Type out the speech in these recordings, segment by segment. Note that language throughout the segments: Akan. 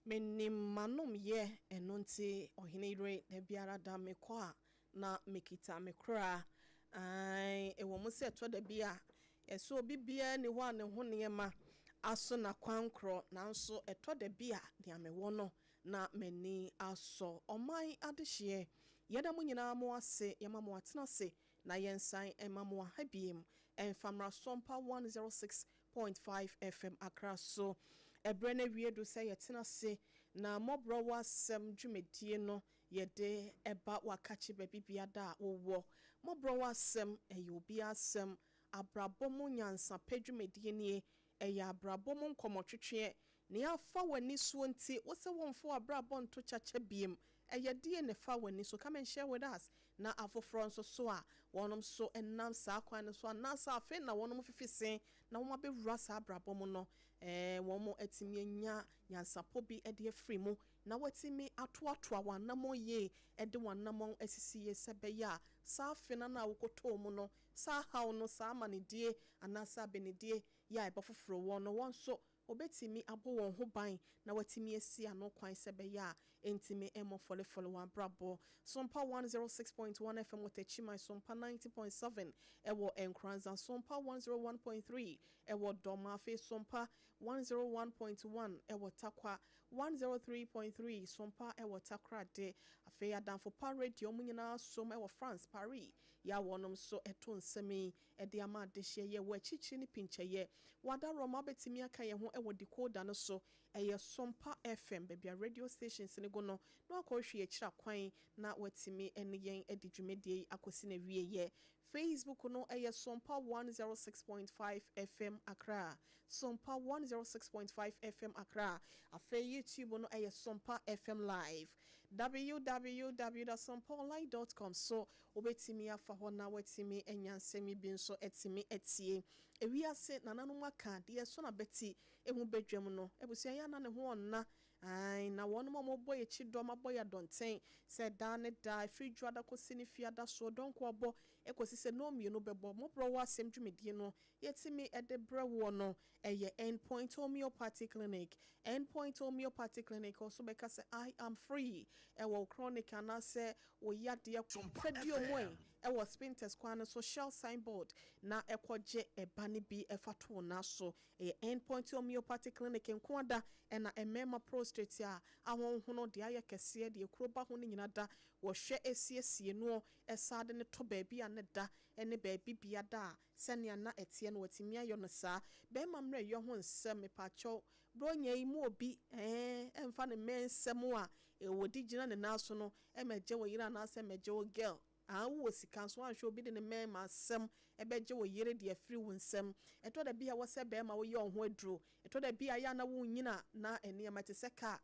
Manum ye enonti oheneyere yabiara da mekwa na mekita mekra ewo mo se to da bia eso bibia ne ho ane ho neyema aso na kwankro nanso eto da bia dia mewo no na mani aso oman adehye yeda mo nyina mo ase yema mo atena se na yensan emamo habiem enfamra SOMPA 106.5 FM Accra so ebrene wiedu se yetena se na MWHO ASEM dwumedie no yede eba wakachi bebibia da wo MWHO ASEM eyobi asem abrabomu nyansa pedwumedie nie eya abrabomu nkomotwetwe ne afa wani so nti wo se wonfo abrabon to chacha biem eyedie ne fa wani so come and share with us na afofro nso so a wonom so enam sa kwan so na sa afi na wonom fifisen na wo mabe wura sa abrabom no womo atimi anya nyansapo bi ede afri mu na watimi atoatoa wanamo ye ede wanamo asisi ye sebeya sa afi na na wokoto mu no sa haw no sa amanedie anasa benedie ya ebofofro wono wonso obetimi abo won ho ban na watimi asi ano kwan sebeya entimi emo fole wan brabo SOMPA 106.1 FM wotachima SOMPA 90.7 ewo enkranza SOMPA 101.3 ewo domafe SOMPA 101.1 ewo takwa 103.3 SOMPA ewo takra de afeya danfo pa radio munyina som ewo France Paris ya wonom so eto nsemi ede ama dehye ye wachichi ni pincheye wada roma betimi aka ye ho ewo decoder no so eye SOMPA FM bebia radio stations ne go no na akohwe akira kwan na watimi ene yen edi dwumedie akosi na wie ye Facebook no eye SOMPA 106.5 FM Accra SOMPA 106.5 FM Accra afa YouTube no eye SOMPA FM Live www.sompaonline.com so obetimi afa ho na watimi enyansemi bi nso etimi etie ewiase nananu maka de so na beti emu bedwam no ebusia ya na ne ho onna na wonu mo boye chidom aboya donten se da ne da free dwada kosi ne fiada so donko obo ekosi se no mienu bebo MWHO ASEM dwumedie no yetimi ede brewo no eye endpoint homeopathic clinic also beka se I am free ewo chronic anase wo yade fedio moe ewo spinters kwan so shell signboard na ekoje ebane bi efato na so endpoint homeopathic clinic enkwada ena emema prostate a ahonhono de ayekese de ekroba ho ne nyina da wo hwe esiesie no esade ne to baabi aneda ene baabi bia da sene na etie no watimi ayo no sa be mamre yo ho nsem mepacho bronya yi mu obi emfa ne mensem a wodi gina ne naso no emeje wo yira na ase meje wo girl wo sika so anhwe obi de ne mema asem ebeje wo yire de afiri wo nsem eto da bia wo se be ma wo ye ho aduro eto da bia ya na wo nyina na ene ma te seka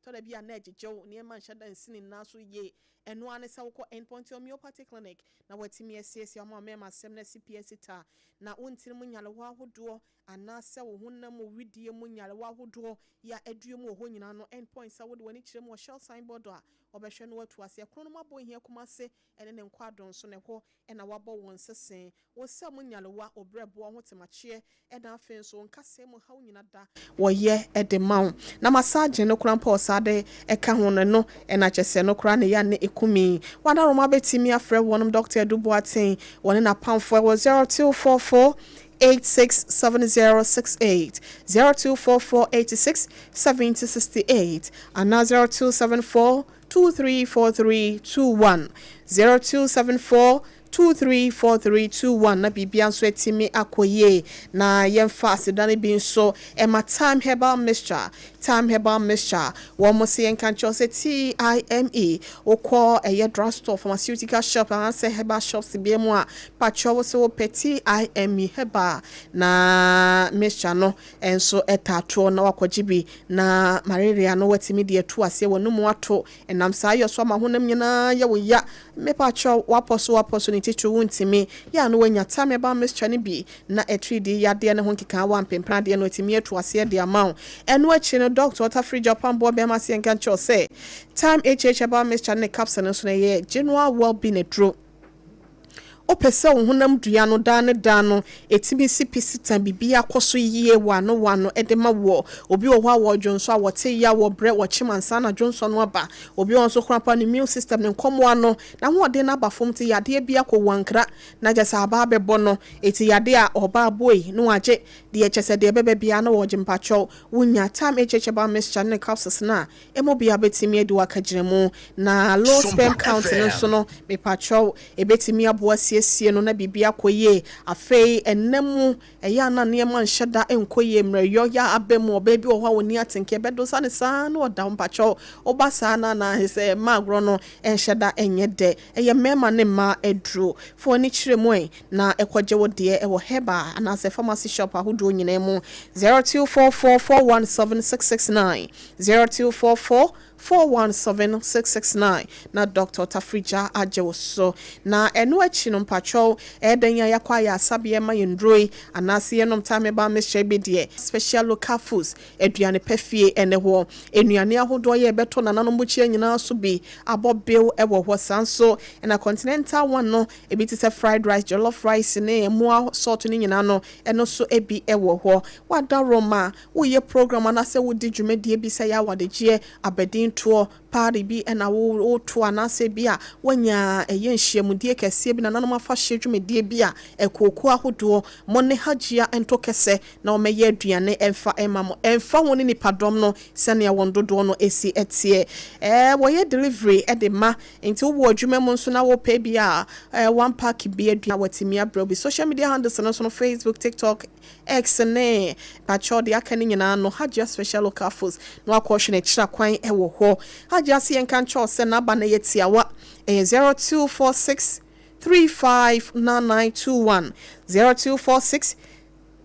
to da bia na ejejew ne ma nhada nsini naso ye eno ane se wo ko endpoint homeopathic clinic na watimi asiesie ma mema asem na CPS ta na wontiri mu nyale wa hodo ana se wo honam widie mu nyale wa hodo ya aduo mu ho nyina no endpoint sa wo de wani kire mu shell signboard a obehwe no watu ase krono mabo hia kuma se ene ne nkwadon so ne ho ena wabo won sesen wo se mu nyale wa obrebo ho temache eda afen so nkase mu hawo nyina da wo ye ede mawo na massage no krampa osade eka ho no ena chese no kra ne ya ne ekumi wada roma betimi afre wonom Dr. MgsmåBORĥ woni na pamfo 0244 867068 0244 867068 and 0274 234321 0274 234321 na bibia nso etimi akoye na yemfa asedane bi nso ema time herbal mixture wo mo se enkan chose TIME okọ eye drugstore pharmaceutical shop and say herbal shops bi mu a pacho wo se wo peti TIME herbal na mixture no enso etato na wakogibi na malaria no watimi de etu ase wonu mu ato enam sa ayoso ma honam nyina ye wo ya me pacho waposo ni tichu wuntimi ya no wanya time herbal mixture ni bi na etridi yade ne ho nkeka wa mpempra de no etimi etu ase de amaw eno achi no Dr. Otafri Japan board be ma se enkan cho say time herbal mixture ne capsule no so na ye general well-being edro opese wo honam dua no da ne da no etimi si pisita bibia koso yie wano edema wo obi wo ho awodwonso a wote ya wo bre wo chimansa na dwonso no aba obi won so krapa ne immune system ne nkomo ano na ho ode na aba fom te yade bia ko wankra na jesa aba bebo no eti yade a oba boy no age de echese de bebe bia na wo jimpacho wunya tam echeche ba mixture ne capsules na emo bia betimi edi wakagiremu na low sperm count no so no me pacho ebetimi aboa siesie no na bibia koye afei enemu eya na ne ma nheda enkoye mreyo ya abemu obabi wo ha woni atenke bedo sa ne sa na oda mpacho oba sa na hise magro no enheda enye de eye mema ne ma edro fo ni kiremu na ekwaje wo de ewo heba na se pharmacy shop ahodo nyina mu 0244417669 0244417669 na Dr. Tafrija Ajewoso na enu achi no mpacho edenya yakwa ya asabie ma yendroi anase yenom time ba meshe bedie special local foods eduane pefie eneho enuane ahodo ye beto na nanom buchi nyina so bi abobew ewo ho sanso na continental one no ebiti se fried rice jollof rice ne emu salt ni nyina no eno so ebi ewo ho wada roma wo ye program anase wo di dwumedie bi se ya wadegye abedin to party bi na wo to anase bi a wanya eye nhyiamudie kese bi na nanom afa hye dwumedie bi a ekoku ahodo mo ne hajia ento kese na o meye aduane emfa emamo emfa woni ni padom no sene ya wondodo no esi etie wo ye delivery de ma enti wo adwuma mo nso na wo pay bi a one pack bi aduane watimi abro bi social media handles no Facebook, TikTok, X ne pacho de akani nyina no hajia special local foods no akwhwe na kira kwan ewo ho hajia se enkan cho se na ba na yetiawa 0246 359921 0246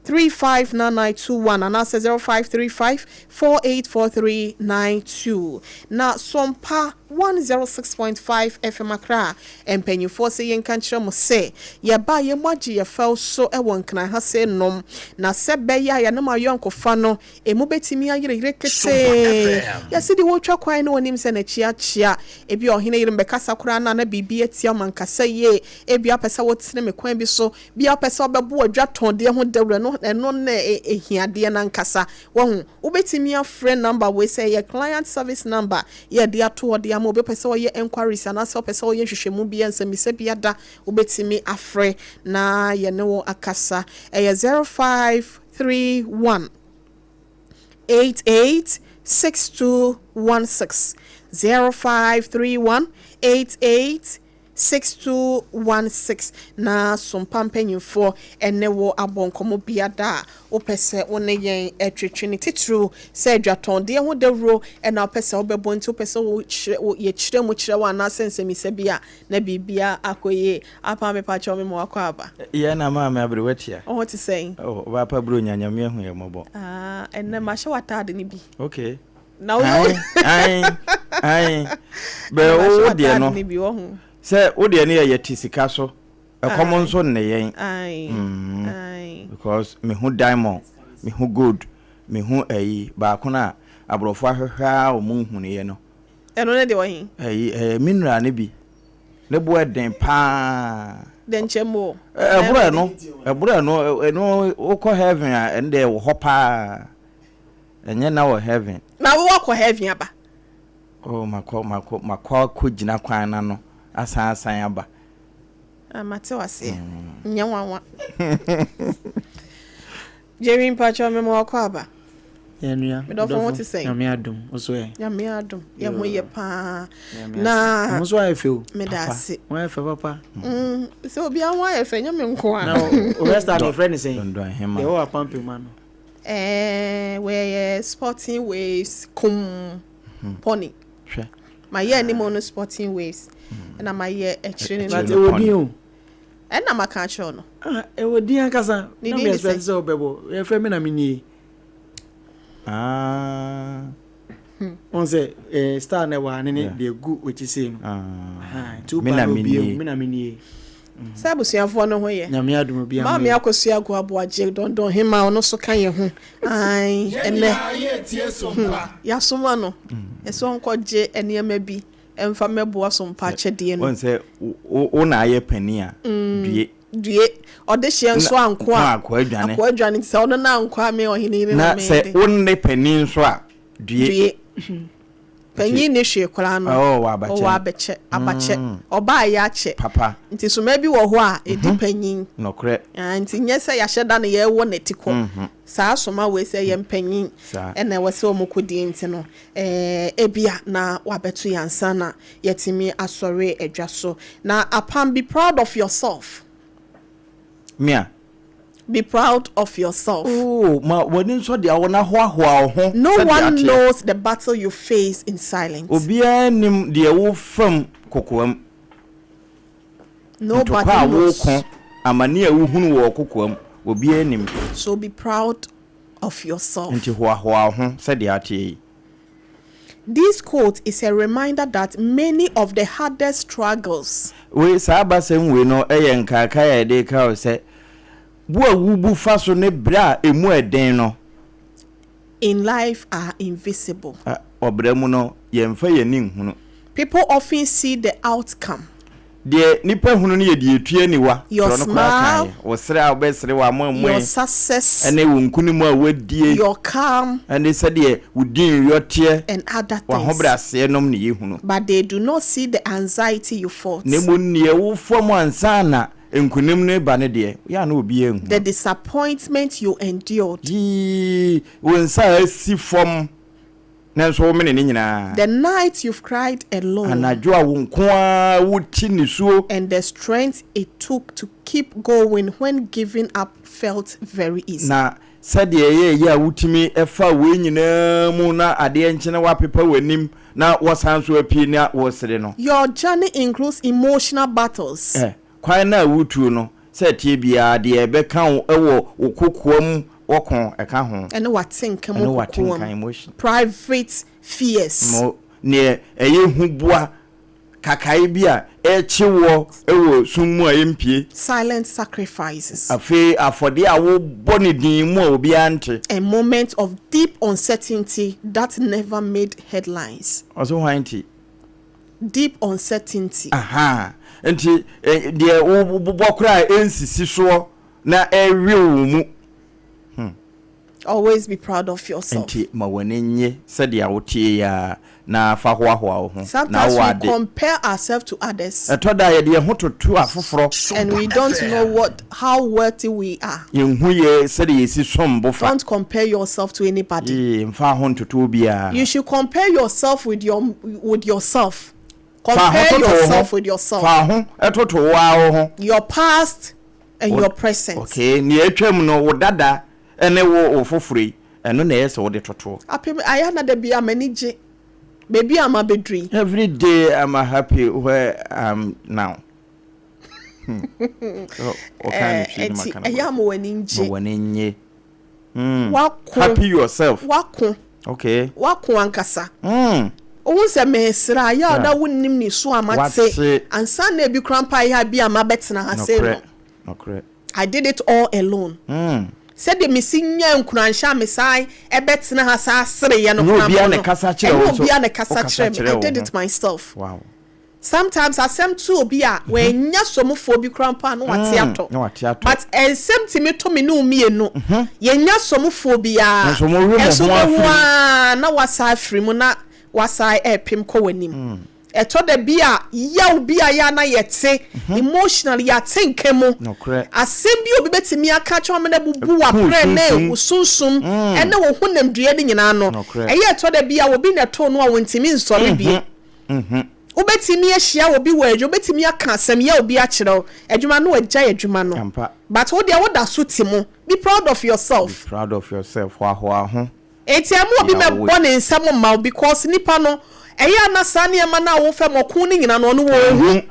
359921 and that's 0535 484392 na SOMPA 106.5 FM Accra empenyu force yen kanchira mo se ye ba ye moji ye fel so e won kana ha se nom na se be ya na ma yonkofa no emu betimi ayire kete ya se di wo twa kwan no onim se na chia ebi OHENEYERE mbekasa kura na bibi etia mankasa ye ebi apesa wotine me kwan bi so bi apesa obebo adwaton de ho dawra no eno na ehiade na nkasa wo ubetimi a friend number we say your client service number ye de ato de am obepese wo ye enquiries and asa opese wo ye hwehwemu bi ansem se bi ada ubetimi afre na ye ne wo akasa 0531 886216 0531 886216 na SOMPA mpanyimfo enewo abonkomo biada opese wone yen etwetwe titru se adwaton de ho dawro na opese obebo nti opese wo ye kiremu kirewa na sensemi se bia na bibia akoye apa me pa chomi mo akwa ye na ma me abrewatia what to say oh ba pa bro nyanyame hu ye mobo enne ma hye watade ni bi okay now ai be o de no say o de ne ye tisika so e common so ne yen ai because me hu diamond me hu gold me hu ba ko na abrofo ahwehwa o mu hu ne ye no eno ne de wo hin mineral ne bi ne bo eden pa den chemo ebura no eno o ko heaven a ende wo hopa enye na wo heaven na wo ko heaven aba oh makwa ko gina kwan na no asan aba amate wase nyanwanwa Jerry mpacho memo akwa aba enua me do want to say nyame adom oso ye nyame adom ye ho ye pa na oso afeo me da se won afe papa so obi an wa afe nyame nko a na o rest of my friend say don him they were pumping man where sporting waves pony my year ni mono sporting waves na my year actually na te odi o na maka cho no e odi ankasa na me expect say obebo e fe me na me ni on say star na wa ne de gu wechi say no two pa no bi me na me ni sabusuafo no ho ye nyame adom bia ma me akosua go aboagye don hima ono so kan ye ho ai ene ya soma no eso nko gye enema bi emfa meboa sompa chede no won say wo na aye pani a due odehye nso anko a akwa adwane se ono na anko a me oheneyere na me se wonne pani nso a due panyi ne hwe kwala no abache oba ya che papa nti so ma bi wo ho a edi panyi no kre nti nyese ya hyeda na ye wo netiko saa soma we se ye mpanyi ena we se omukodi nti no ebia na wabeto yansa na yetimi asore adwa so na apam be proud of yourself mia be proud of yourself. Oh, ma woni so de awona hoahoa ho. No one knows the battle you face in silence. Obia nim de wo fam kokoam. Nobody knows. Amane a wo hunu wo kokoam. Obia nim. So be proud of yourself. Nti hoahoa ho se de ate. This quote is a reminder that many of the hardest struggles. We sa basem we no eyenka ka ya de ka o se Bua wubu faso ne bra emu eden no in life are invisible. Obremu no yemfa yenin hunu. People often see the outcome. De nipa hunu ne yedi etue niwa. Your smile, wosre obesre wa mamwe. Your success, ene wonkunimu a wadie. Your calm, ene sade wudin yotie and other things. Wa hobrase nom ne yehunu. But they do not see the anxiety you fought. Ne munnie wo fom ansa na enkunim ne ba ne de ya na obi ehun. The disappointment you endured. Wonsa asi fom na so me ne nyina. The night you've cried alone. Anadwo a wonko a wuti ni suo. And the strength it took to keep going when giving up felt very easy. Na sade ye ya wutimi efa we nyina mu na ade enchene wa pepa wanim na wosanso apie na wosere no. Your journey includes emotional battles. Kwai na wutu no se tie bia de ebe kan ewo okokoam wokon eka ho ene watenka mo kokoam private fears mo ne eye hubua kakai bia echiwo ewo summu ayempie silent sacrifices afi afode a wo boni din mu obi ante a moment of deep uncertainty that never made headlines. Also why deep uncertainty. Nti de wo bokra ensisi so na ewe wo mu. Always be proud of yourself. Nti ma wonenye se de awotie ya na fa hoahoa wo ho na we compare ourselves to others. Etoda ye de ho totu afoforo and we don't know how worthy we are. Yenhu ye se de yesi sombo fa. Don't compare yourself to anybody. Mfa ho totu bia. You should compare yourself with yourself. Compare yourself with yourself. Your past and your present. Okay, ni etwam no wo dada ene wo ofofuri eno na yese wo de toto. I na de bia manage. Baby I'm a bedri. Every day I'm happy where I'm now. Happy yourself. Wako. Okay. Wako ankasa. Once me sra ya da wonnim ni so amate ansa na bi krampa ya bi amabetena ha say no correct. I did it all alone. Said the missing nkunansha mesai ebetena ha sa sere ye no krampa. No bia ne kasa kire wo so. I did it myself. Wow. Sometimes asem to obi a when nya somfo bi krampa no wate ato. But ensem timi to me no mienu. Ye nya somfo bia. Enso na wasa free mu na wasai epim ko wanim eto da bia yaw bia ya na yete emotionally ya tenkemo asem bi obi betimi aka choma na bubu wa pre na usunsum ene wo honam dua ni nyina no eye eto da bia obi na to no a wontimi nsore bi obetimi ahia obi wa adwo obetimi aka asem ya obi a kire adwuma no agya adwuma no but wo dia wo da so timo be proud of yourself. Be proud of yourself wa ho eti amu obi me born nsam ma because nipa no eya na sane ema na wo fem okun ni nyina no no wo hu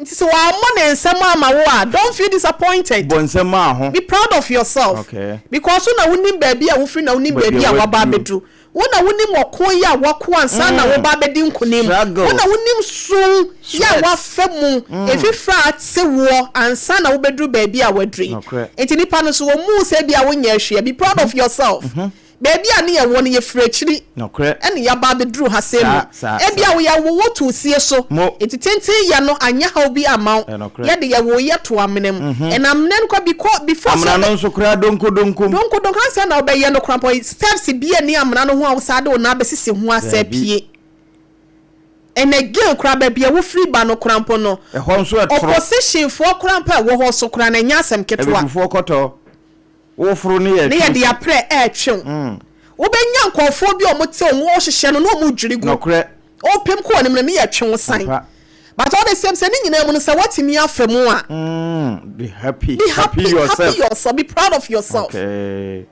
nti so wa mo nsam ama wo a don't feel disappointed. Bon nsam ho be proud of yourself. Okay. Because una wonim baabi a wo free na wonim baabi a waba bedu wona wonim okun ya wako ansa na wo ba bedi nkunim wona wonim sun ya wa femu efifra ate wo ansa na wo bedu baabi a wadri enti nipa no so wo mu se bia wo nya hwe be proud of yourself. baby ani ye won ye frechiri ene ya ba bedru ha se no e bia wo ya wo to sie so etitenti ya no anya ha obi amaw ye de ye wo ye to amenem enamnen kwa before amna no so kura donko ansa na obeye no krampo steps bi ani amna no ho a wo sa de na besisi ho asa pie and again crab be wo free ba no krampo no opposition for krampo wo ho so kra na nya asem ketwa for koto wo furu ne ye ne de apre twen wo benya nkofo bi o mote o wo hihye no no mu dwiri gu o pem ko ne me ye twen san but all the same say ni nyina mu no say watimi afemu a be happy yourself be proud of yourself. Okay.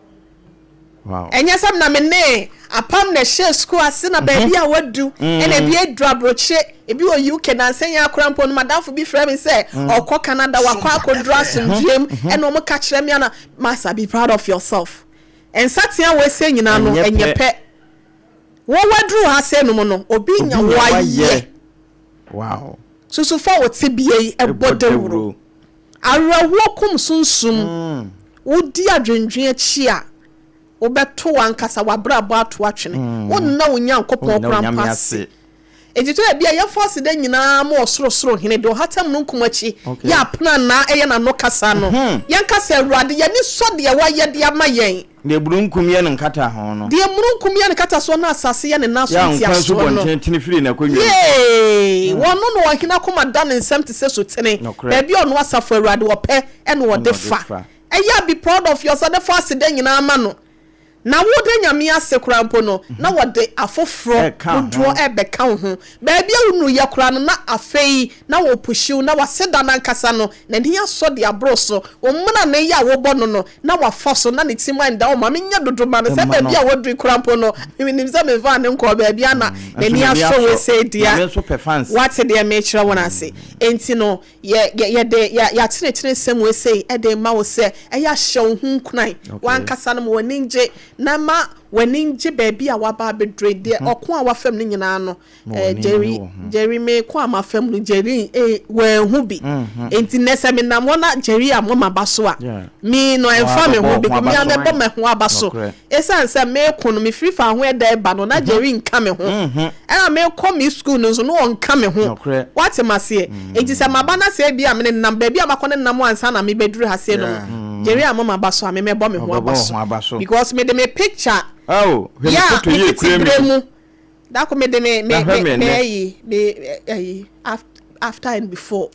Wow. And yes, I'm na mene apam na share school asina baby a wadu and e bi adra broche e bi o UK na san ya krampo no madam for bi frame say okọ Canada wakọ akodra asomdwem and o mo ka kire me na masa be proud of yourself. And satia we say nyina no enye pe wo wadru ha say no no obi nya waye. Wow. So for what tibie e bodewuro arawo kum sunsum wodi adwendwen achi a obeto wankasa wabrabo ato atwene wonna wonya nkopon krampase ejito e bia ye force de nyina ma osoro hene do hatam no nkumachi ya apna na eye na no kasa no yankasa awrade ye ni so de waye de amayen de burunkum ye nkata ho no de burunkum ye nkata so na asase ye ne na so ti aso no tini firi na konyo wono no wahina koma dan nsem te se so tene ba bia ono asafo awrade wo pe ene wo de fa eya be proud of yourself the force de nyina ama no na wode nyame ase krampo no na wode afoforo udro ebeka ho ba bia unu ye kra no na afei na wo pushiw na waseda na nkasa no na ni aso de abroso o muna na ya wo bo no na wafoso na ne timan da o ma menya dodoma no se ba bia wodri krampo no mi se me van nko ba bia na ni aso we se dia what de me kira wona se enti no ye tene sem we se e de ma wo se e ya hyew hu kunan wan kasa no mo ninje na ma waninje baby a waba bedre de okon a wafam ni nyina no Jerry me ko ama fam no Jerry we hu bi enti nese me na mo na Jerry a mo mabaso a me no enfa me hu bi me am be me ho abaso esan se me ko no me free fa ho e da ba no na Jerry nka me ho e me ko me school no so no nka me ho what mase enti se maba na se bia me nam baby a makone nam ansa na me bedru ha se no Jerry a mo mabaso a me bo me ho abaso because me de me picture yeah, photo ye kremu that come me after and before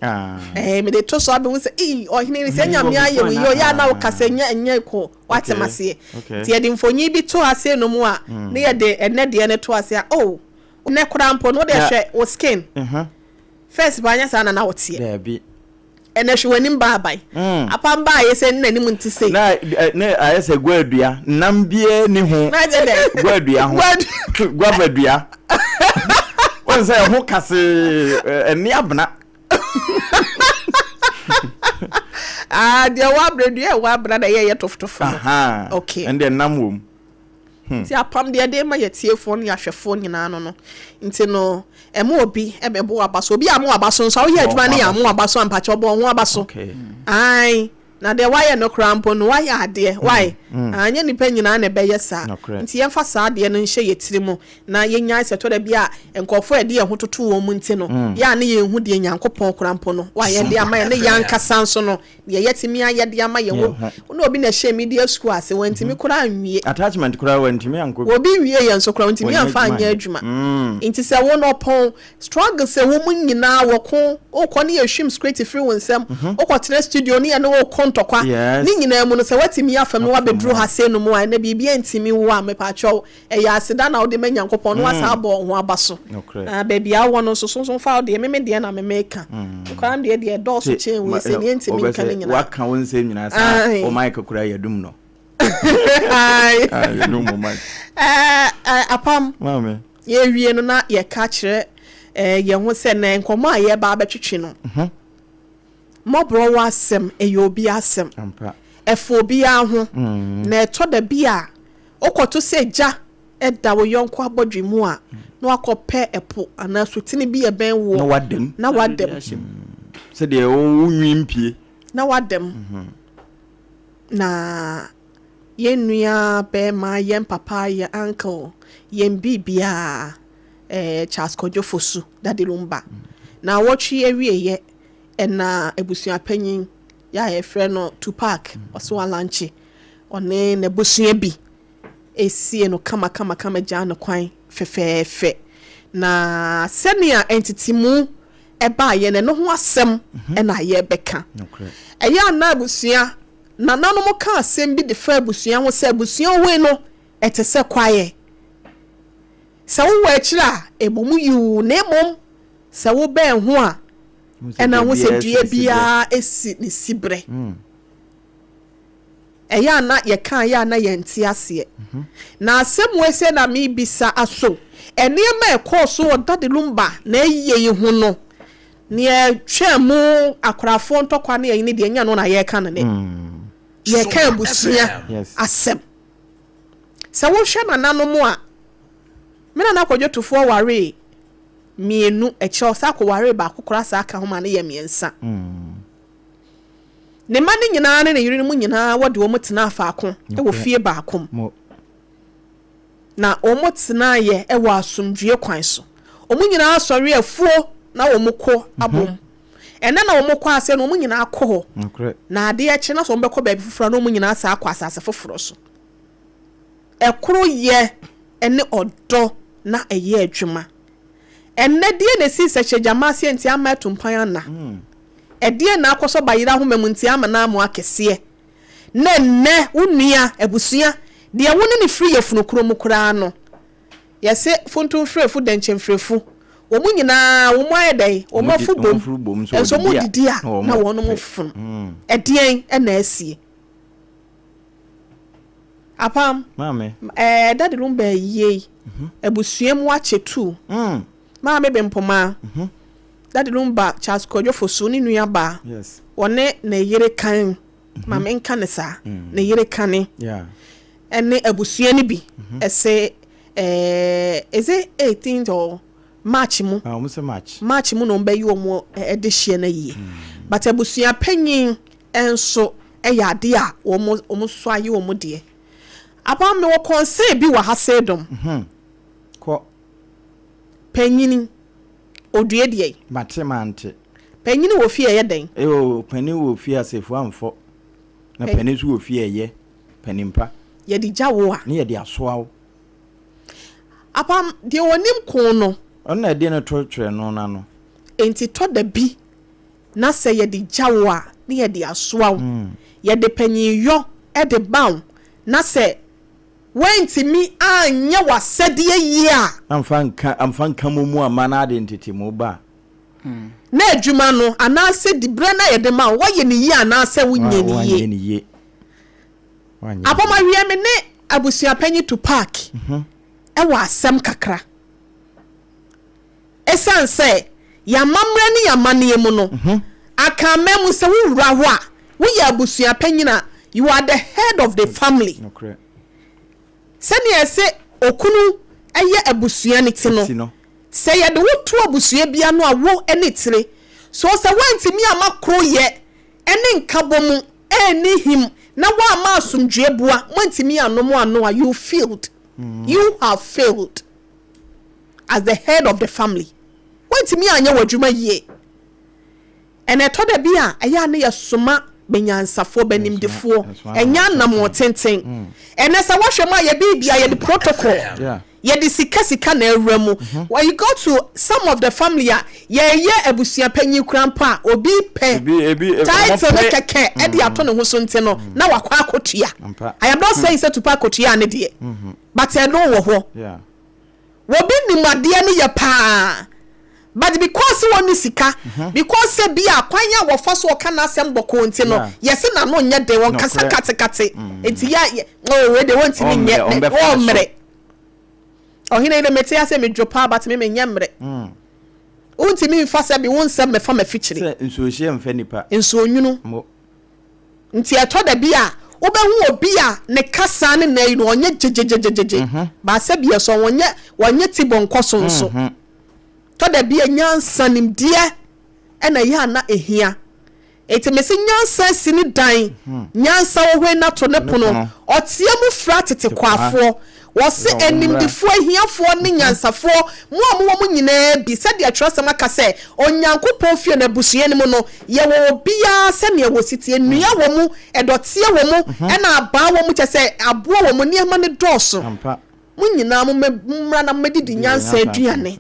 me dey to so abi we say ohene se nyame aye we yo ya na kasenya enye ko wate mase ti e de mfonyi bi to ase no mu a ne ye de ene de ne to ase ne krampo no de hwe o skin first banya sana na wotie there be ene hwe wanim baabai apam ba ye se nanim nti sei na ayese gwadua nambie ni ho gwadua ho gwadua won say ho kase eni abna de wa abna da ye toftofo okay and then namwom ti apam de ma yetiefo no yahwefo nyina no nti no emo obi ebebo abaso obi amo abaso so ye adwuma ne amo abaso ampache obo ho abaso okay ai na de why no krampo no why ade why anya nipa nyina na be yesa nti yemfa saa ade no nhye yetirimu na yenya iseto da bia enkofo ade ye hototo wo mu nti no ya ne ye hu de nyankopon krampo no why ye de ama ne yankasa nso no ye yetimi aye de ama ye wo no obi na hye media school ase wantimi kura anwie attachment kura wantimi anko obi wie ye nso kura wantimi amfa anya adwuma nti se wo no pon struggle se wo mu nyina wo ko okọ ne ye hwim script free wonsam okọ tena studio ne ye no wo tokwa ni nyina mu no se watimi afam no wabedru ha se no mu a na bibia ntimi wo a mepacho ya aseda na wo de manyankopon no wasa abo ho abaso baby a wono so fa de me de na me meka kwa de do so chen we se ni ntimi nka ni nyina waka won se nyina sa o mic kura ya dum no ai no mo mic apam mama ye wie no na ye ka kire ye ho se na nkomo a ye ba betwetwe no MWHO ASEM eyobi ASEM efo bi aho na eto da bi a okoto se ja eda wo yonko abodwemu a na akopɛ epo ana sotini bi eben wo na wadem se de o nwim pie na wadem na yen nua be ma yen papa yen uncle yen bibia Charles Kojofosu Daddy Lumba na watchi ewie ye na ebusua panyin ya ye frɛ no Tupac oso alanche one na ebusua bi esie no kama gya no kwan fefefe na senia entity mu eba ye ne no ho asɛm na ye beka eya na ebusua na nanom ka asɛm bi de fa ebusua ho sɛ ebusua we no etese kwaye sa wo akira ebomu yu na emom sa wo ben ho a ena ho se dua bia esi ne sibre eya na ye kan ya na ye nti ase na asɛm we se na me bisa aso enema ekoso Daddy Lumba na ye ho no ne twemu akorafo ntokwa na ye ne de nya no na ye kan ne ye kan busua asɛm sa wo hwe na nanom a mina na kwadwotofo ware mienu eche sa ko ware ba kokora sa aka ho ma ne ye miensa ne ma ne nyina ne yiri mu nyina wode wo mutena afaako e wo fie ba akom na o mutena ye e wo asomdue kwan so o mu nyina asori afuo na wo mukọ abom ene na wo mukọ ase na o mu nyina akọ ho na ade eche na so mbekọ ba bi fufura na o mu nyina sa akọ asase fufuro so ekoro ye ene odo na eye adwuma enne die na si seche jamase enti ama tumpan na edie na akoso bayira ho mamunti ama na amo akese na nne unua abusua de woni ne free yefunu kromu kura no yese funtu frefu denche frefu omu nyina wo mo ayedai o mafu bom enso mu didi a na wono mo fun edien na asie apam mame Daddy Lumba ye abusua mu achetu mame bempoma Daddy Lumba Charles Kojofosu ni nua ba yes one na yere kan mame nka ne sa na yere kan ene abusua ni bi ese eze 18th or March mu March mu no mba yi omo de hye na yi but abusua panyin enso yade a omo so aye omo de apam me wo concern bi wa hasedom ko panyini odue de mate panyini wo fie ye den pani wo fie asefu amfo na pani su wo fie ye panimpa ye di jawo a ne ye di asoawo apam de wonim ko no ona de no totwere no na no enti to da bi na se ye di jawo a ne ye di asoawo ye de panyin yo e de bawo na se wenti mi anya wasede ye a amfanka mu amana identity mu ba na adwuma no anase di bre na ye de ma wo ye ne yi anase wonye ne ye apoma wie me ne abusua panyi Tupac e wa asem kakra esanse ya mamre ne ya mane mu no aka memu se wo wura ho a wo ya abusua panyi na you are the head of the family okay sani ese okunu eye abusua ne ti no se ye de wotu abusua bia no a wo ene tire so se wanti mi amakro ye ene nkabomu eni him na wa ma asomdue bua wanti mi anomo ano a you have failed as the head of the family wanti mi anya wadwuma ye ene to da bia eye ne ye soma benyansafo benimdefo enya namo tenten ene sa wahwema ye bibia ye the protocol ye the sika na ewramu when you go to some of the family ye abusua panyi krampa obi pe title ne keke e de ato ne ho so nte no na wakwa akotua I am not saying say to pa akotua ne de but e no wo ho wo bi nimade ne ye pa but because one is sika because say bia kwanya wo fa so ka na asem boko nti no yesi na no nya de won kasa kate enti ya we de won ti ni nye o mre ohine ile meti ase me dwopa but me nya mre unti mi fa se bi won se me fa me fichire nso hie mfa nipa nso onwunu nti eto da bia wo be hu obi a ne kasa ne na yi no onye jejejejeje ba se bia so wonye tibon koso nso to da bia nyansa nimdie ena ya na ehia eti mesi nyansa sini dan nyansa wo hwe na to ne pono otie mu fra tete kwafo wo se enimdifo ahiafo ne nyansafo mo mo nyina bi se de atwasem aka se onyankopon fie na busuye ne mu no ye wo bia se ne wo sitie nua wo mu edotie wo mu e na aba wo mu che se abo wo mu ne ma ne doso mo nyina mo mmra na medidi nyansa aduane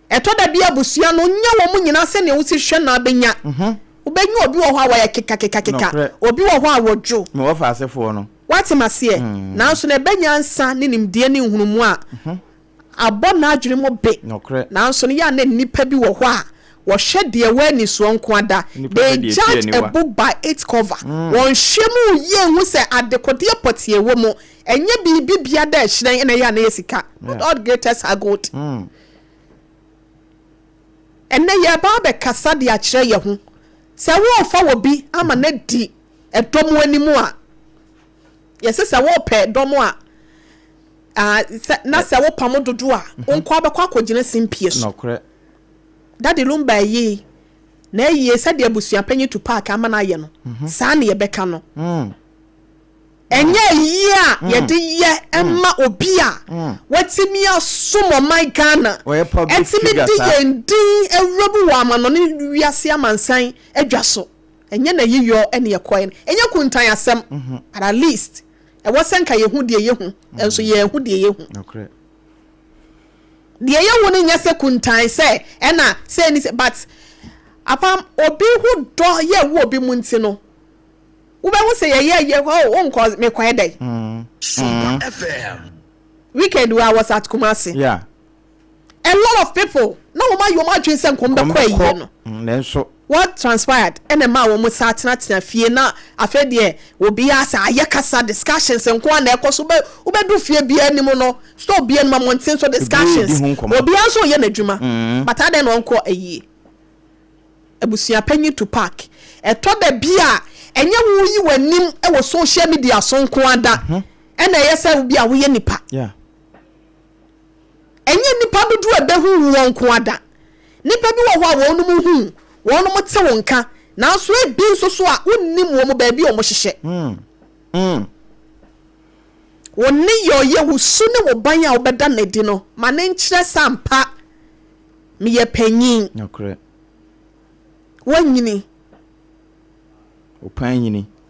eto da bia busuya no nya wo mu nyina se ne wo si hwe na abenya ubenyu obi wo ho awa keka obi wo ho awojo me wo fa asefo no wati masie nanso na benya nsa ne nimdie ne hunumu a abɔ na adwene mo be nanso ne ya na nipa bi wo ho a wo hwe de we ni so nko ada they judge a book by its cover won hwemu ye hu se adekode potie wo mu enye bibi bia da hyiren na ya na yesika all greatest are good enne ya ba be kasa de a kire ye ho se wo fa wo bi ama na di edomo animu a yesi se wo pe domo a na se wo pamo dodo a onko abekwa akogina simpie so daddy lumba yi na yi se de abusua panyi to park ama na ye no sa na ye beka no enye yi a ye de ye emma obi a watimi asomo my Ghana etimi de ye ndin ewrebu wa ama no ne wiase amansan adwaso enye na yiyo ene ye koen enye kuntan asem at least e wosenka ye hu de ye hu enso ye hu de ye hu de ye hu ne nyase kuntan se ena se ni but apam obi hu do ye wo obi munti no wo be hu se ye ho onko me kwai dai SOMPA FM weekend where I was at Kumasi a lot of people no ma yo ma dwen se nkom be kwai ye no nenso what transpired enema wo mu satena fie na afede obi asa ayekasa discussions nko na ekoso be du fie bia anim no stop bia no mountain so discussions obi anso ye na dwuma but ade no nko ayi abusua panyi to park eto da bia enye wo yi wanim e wo social media so nko ada ena yesa bia wo ye nipa enye nipa dodo ebehu wo nko ada nipa bi wo ho a wo no mu hu wono mo te wonka na so e bi so a wonnim wo mo ba bi o mo hyehye wonni yo ye husu ne wo ban a wo beda na di no ma ne nkyere sampa me ye panyin wanyini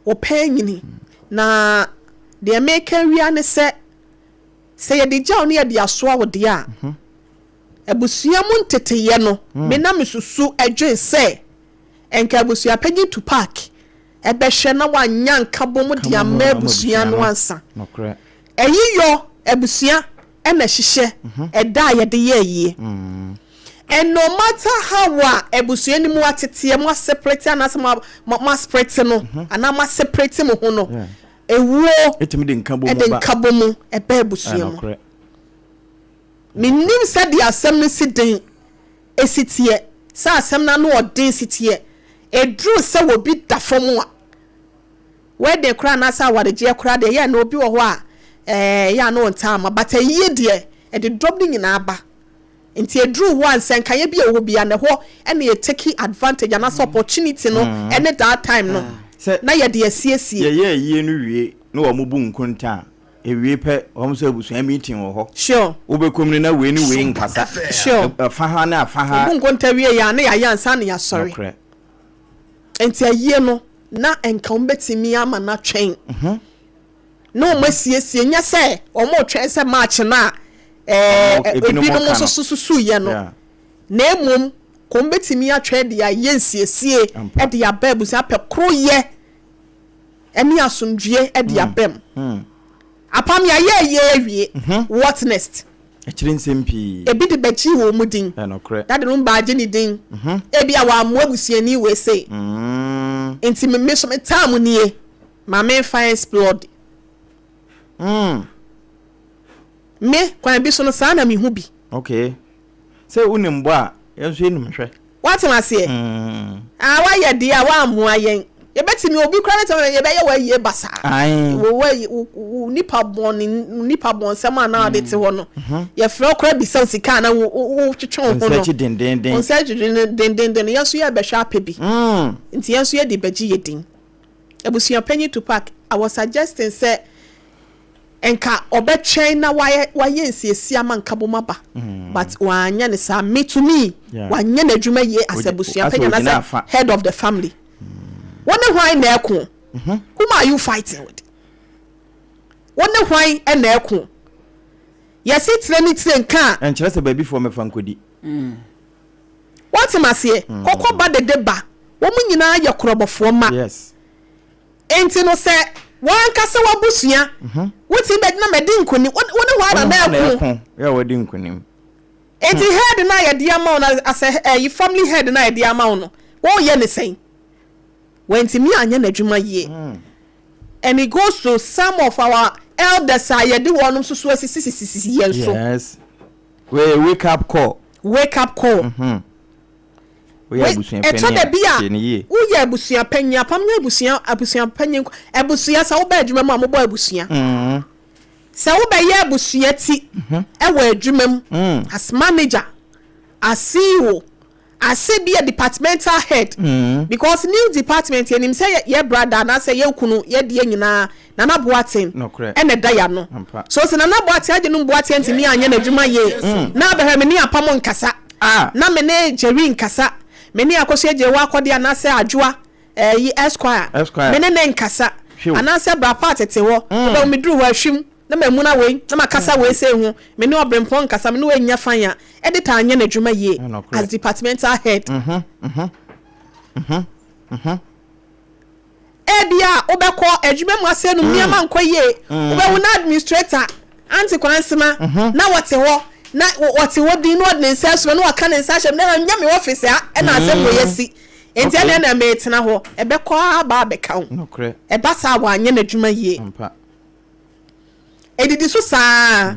o panyini na de America wia ne se ye de jaw ne ye de aso a wo de a abusua mu nteteye no me na mesusu adwen se enka abusua panyi to park ebehwe na wanya nkabo mu de ama abusua no ansa eyiyo abusua ena hyehye eda ye de ye and no matter how abusua ni mu atete mu separate na ma separate no ana ma separate mu ho no ewuo etimi de nkabo mu ebe abusua mu minim said the assembly sitting a sitie sa asem na no odin sitie e drew se wo bi da fomu a where the kra na sa wade je kra de ya na obi wo ho a ya no ntama but ayi de e de drop ding na aba nti e drew one sen kan ye bi e wo bia na ho e na take advantage and as opportunity no and that time no na ye de asiesie ye no wie no wo mubu nkonta ewie pe omso abusua meeting wo ho sure obekomni na we ni we nkasa sure afaha na afaha nkonta wie ya na ya ansa na ya sorry enti aye no na enka mbetimi ama na twen no masiesie nya se omo twen se match na ebinom so ye no na emum ko mbetimi atwe de ya yensiesie e de ya ba abusua pe kro ye eni asomdwie e de ya bem apam ya ye wie what next akire nsempi ebi de bachi wo mudin that no ba je ni din ebi a wa mo abusiani we say enti me so me time nie ma me fire explode me kwa bi so no sa na me hu bi okay say unimbo a yenso enum hwe what am I say wa ye dia wa amoa yen ye beti mi obi kra na tell ye be ye wa ye basa wo nipa bon sama na de te ho no ye frɛ kra bi sa sika na wo twetwe ho no on se den ye so ye be hwa apebi nti ye so ye de bagi ye din ebusua panyi to park I was suggesting say enka obetwen na waye nsiesie amanka bomaba but wanya ne sa me to me wanya na adwuma ye asabusua panya na say head of the family wone hwan na eko whom are you fighting with wone hwan na eko yes itre ni tire nka enkyere se baby for me fankodi what masie kokko ba de ba wo mu nyina ye korobofo ma yes enti no se wan kasa wabusua wuti be na medi nkoni wone hwan na eko ya wadi nkoni enti head na ye dia ma na as a family head na ye dia ma no wo ye ne sen wenti mi anya na adwuma ye and it goes to some of our elders are ye di wonum so asisi ye so yes we wake up call we abusuan panyi wo ye abusuan panyi apam nya abusuan panyi abusuan sa wo ba adwuma mu ambo abusuan sa wo ba ye abusuan ti e wa adwuma mu as manager as CEO as be a departmental head because new department yenim say ye brother na say ye kunu ye de nyina na na boaten ene da ya no so se na na boaten age no boaten ntimi anya na adwuma ye na be ha me ni apam nkasa na me ne Jerry nkasa me ni akoso eje wa akode na say adwoa yi Esquire me ne nkasa ana say bra part tete wo be me duru wa hwim na mamuna we na makasa we say hu me ne obrempon nkasa me ne we nya fanya editor anya na adwuma ye as departmental head ebia obekọ adwuma mu asenu miama nkoye obewu na administrator anti kwansema na wote ho na wote ho din no ne nsaso no waka ne nsaso na nya me office a na asemo yesi enti ene na me tena ho ebekọ aba beka ho eba sa wa anya na adwuma ye edidi so saa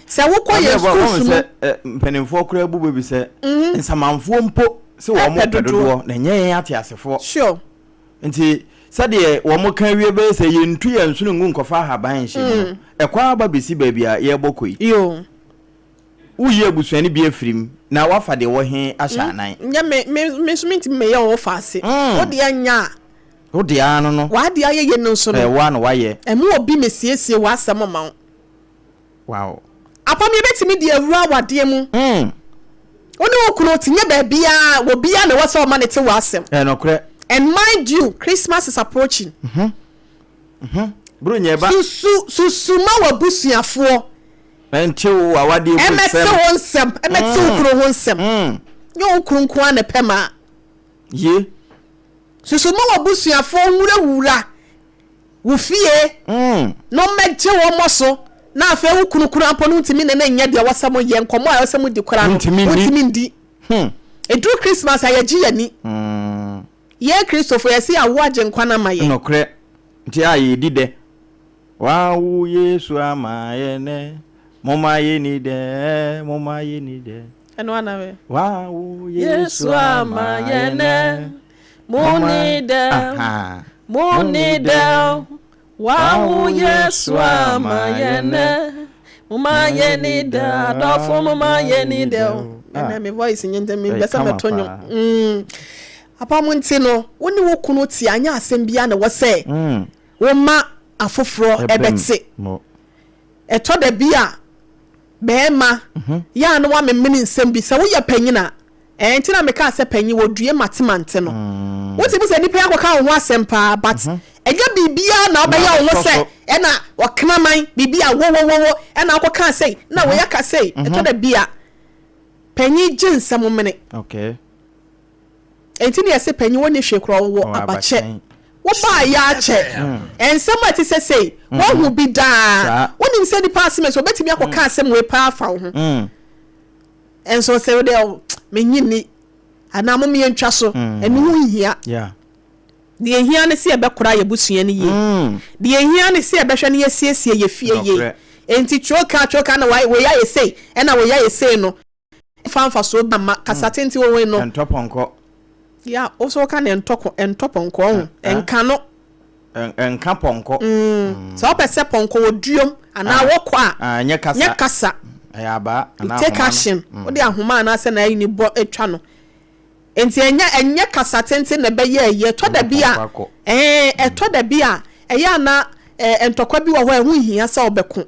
se wo ko ye school su mpanimfo kora bu bebi se nsamanfo mpo se wo mo pedodo na nye ate asefo sure nti sade wo mo kan wie be se ye ntu ye nsu ngu nkofa haban hye ekwa aba besi baby a ye bokoi yo uye abusuani bi afirim na wafa de wo he ahya nan nya me suminti me ye wo fa ase wo de anya wo de ano no wa de aye ye no so no wa no wa ye emu obi mesiesie wa asem ma wow apam ye betimi de awura wade mu oni wo kuno tinye ba bia wo bia na wo so ma ne te wa asem no kure and mind you Christmas is approaching bro nyeba susu ma wa busuafo enti wo awade wo nsem emete wo kuno ho nsem yo kurunku ana pema ye susu ma wa busuafo wura wo fie no meje wo moso na afa wo kunukuru ampo no ntimi na nya de wasamo ye nkomo a wasamo di kora no ntimi ndi edu Christmas ayaji yani ye Christopher yesi awo aje nkwana maye no kre nti ayi dide wa wu Yesu amaye ne momaye ni de eno anawe wa wu Yesu amaye ne monide Wow, yes, mama yene, mama yene da, dafo mama yene da. Na me voice nyente me besa metonyo. Apa munti no, woni wo kunu ti anya asem bia na wo se. Wo ma afoforo ebetse. Eto da bia be ma. Ya no wa memeni nsem bi se wo ya panyina. Enti na me ka se panyi wo due matemante no. Woti bu se nipa akoka ho asem pa but eja bibia na obaya wo se e na wakena man bibia wo e na akoka sei na wo yaka sei eto da bia panyi jinsam mene okay enti ne se panyi woni hwekro wo abache wo ba ya che ensem ati se sei wo hu bi da woni se di passes obetimi akoka asem we pa afa ho enso se wo de menyini ana mo me ntwa so enu hu hia yeah de ehia ne se ebekora ye busua ne ye de ehia ne se ebehwe ne ye siesie ye fie ye enti choka na we ya ye sei e na we ya ye sei no fanfa so ba kasatenti wo we no entoponko Yeah, also can entoponko enka no enka ponko so opese ponko oduom ana wokọ a nya kasa ayaba ana take action odi ahoma na ase na yini bo etwa no enti enya kasa tente na beye ye to da bia eto da bia eya na entokwa bi wo ho ehu hia se obeko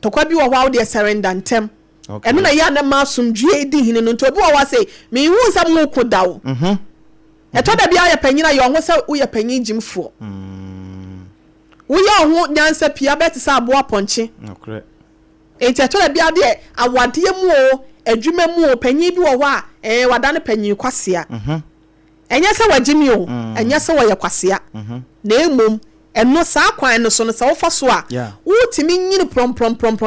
tokwa bi wo ho wo de surrender ntem eno na ya na masumdue di hine no nto bi wo wa say me hu nsam mo kodawo eto da bia ya panyina yo ho se wo ya panyin jimfo wo ya ho nyansa pia bet se abo aponche okay enti eto da bia de awade mu o adwuma mu o panyin bi wo ho a wada ne panyin kwasea enya se wagimi o enya se wo ye kwasea na emom eno saa kwan no so no sa wo fa so a wo timi nyini prom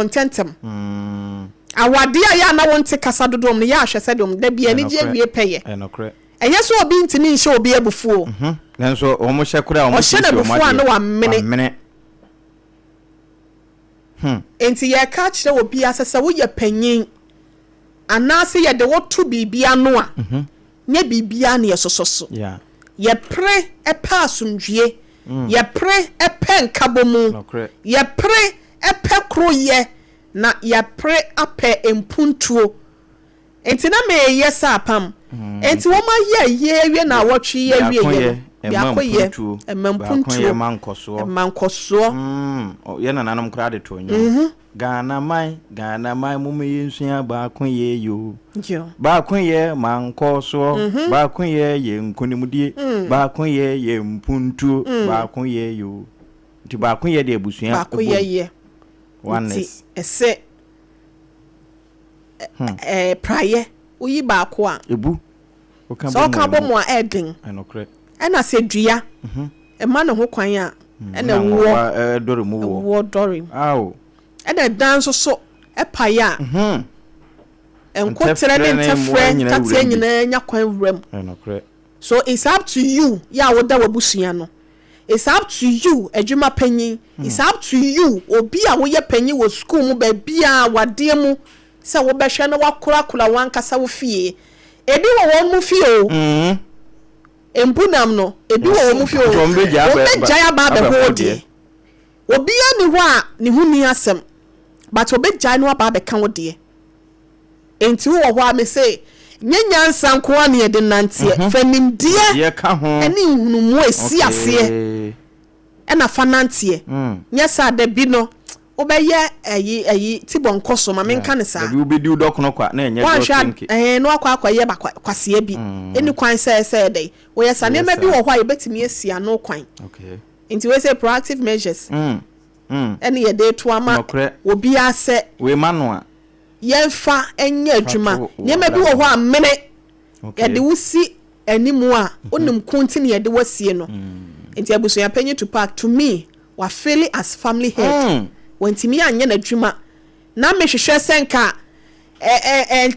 tentem awade ya na wonte kasa dodom no ya ahwese dom da bia ni je wie peye enokre enya so obi ntimi nhye obi abufuo nanso omo hye kura omo hye na bufuo na wa mene enti ye ka kire obi asese wo ye panyin anase ye de wo to bibia no a nye bibia na ye sososo ye pre epa asumdue ye pre epe nkabomu ye pre epe kroye na ye pre ape empuntuo enti na me yesa apam enti wo ma ye wie na wotwe ye wie ye yakoye emampuntuo mankoso ye na nanom kra de tonyo Ghana mai mumu yensua ba konye yo ba konye mankoso ba konye ye nkonimudie ba konye ye mpuntu ba konye yo nti ba konye de abusua ba konye ye oneness ese praye uyi ba ko a ebu so ka bo mo a edin enokre ena se dua ma ne ho kwan a ena wo dori mu wo dori aw ena dan so epaya enkotere ne ntefre tatie nyina nya kwan wram enokre so it's up to you ya wo da wabusua no it's up to you adwuma panyin it's up to you obi a wo ye panyin wo school mu ba bia wade mu se wo behwe na wakura wankasa wo fie ebi wo won mu fie o empunam no ebi wo mu fie o obeja ya ba be ho de obi ani ho a ne hu ni asem but obeja no ba be kan wo de enti wo ho a me say nyanya nsanko a ne de nante fanimdie ye ka ho ani hunumu esi ase na fanantie nyesa da bi no obeye ayi tibonkoso ma menka ne sa bi obedi udokono kwa na enye dokinki no akwa ye ba kwase bi eni kwan se dey wo yesa ne ma bi wo ho a betimi asia no kwan okay nti we say proactive measures eni ye dey to ama obi ase we manua yemfa enye adwuma ne ma bi wo ho a mene ye de wusi animu a onim kunti ne ye de wasie no nti abuso ya panyi to park to me wa feel as family head when timi anya na dwuma na mehwehwe senka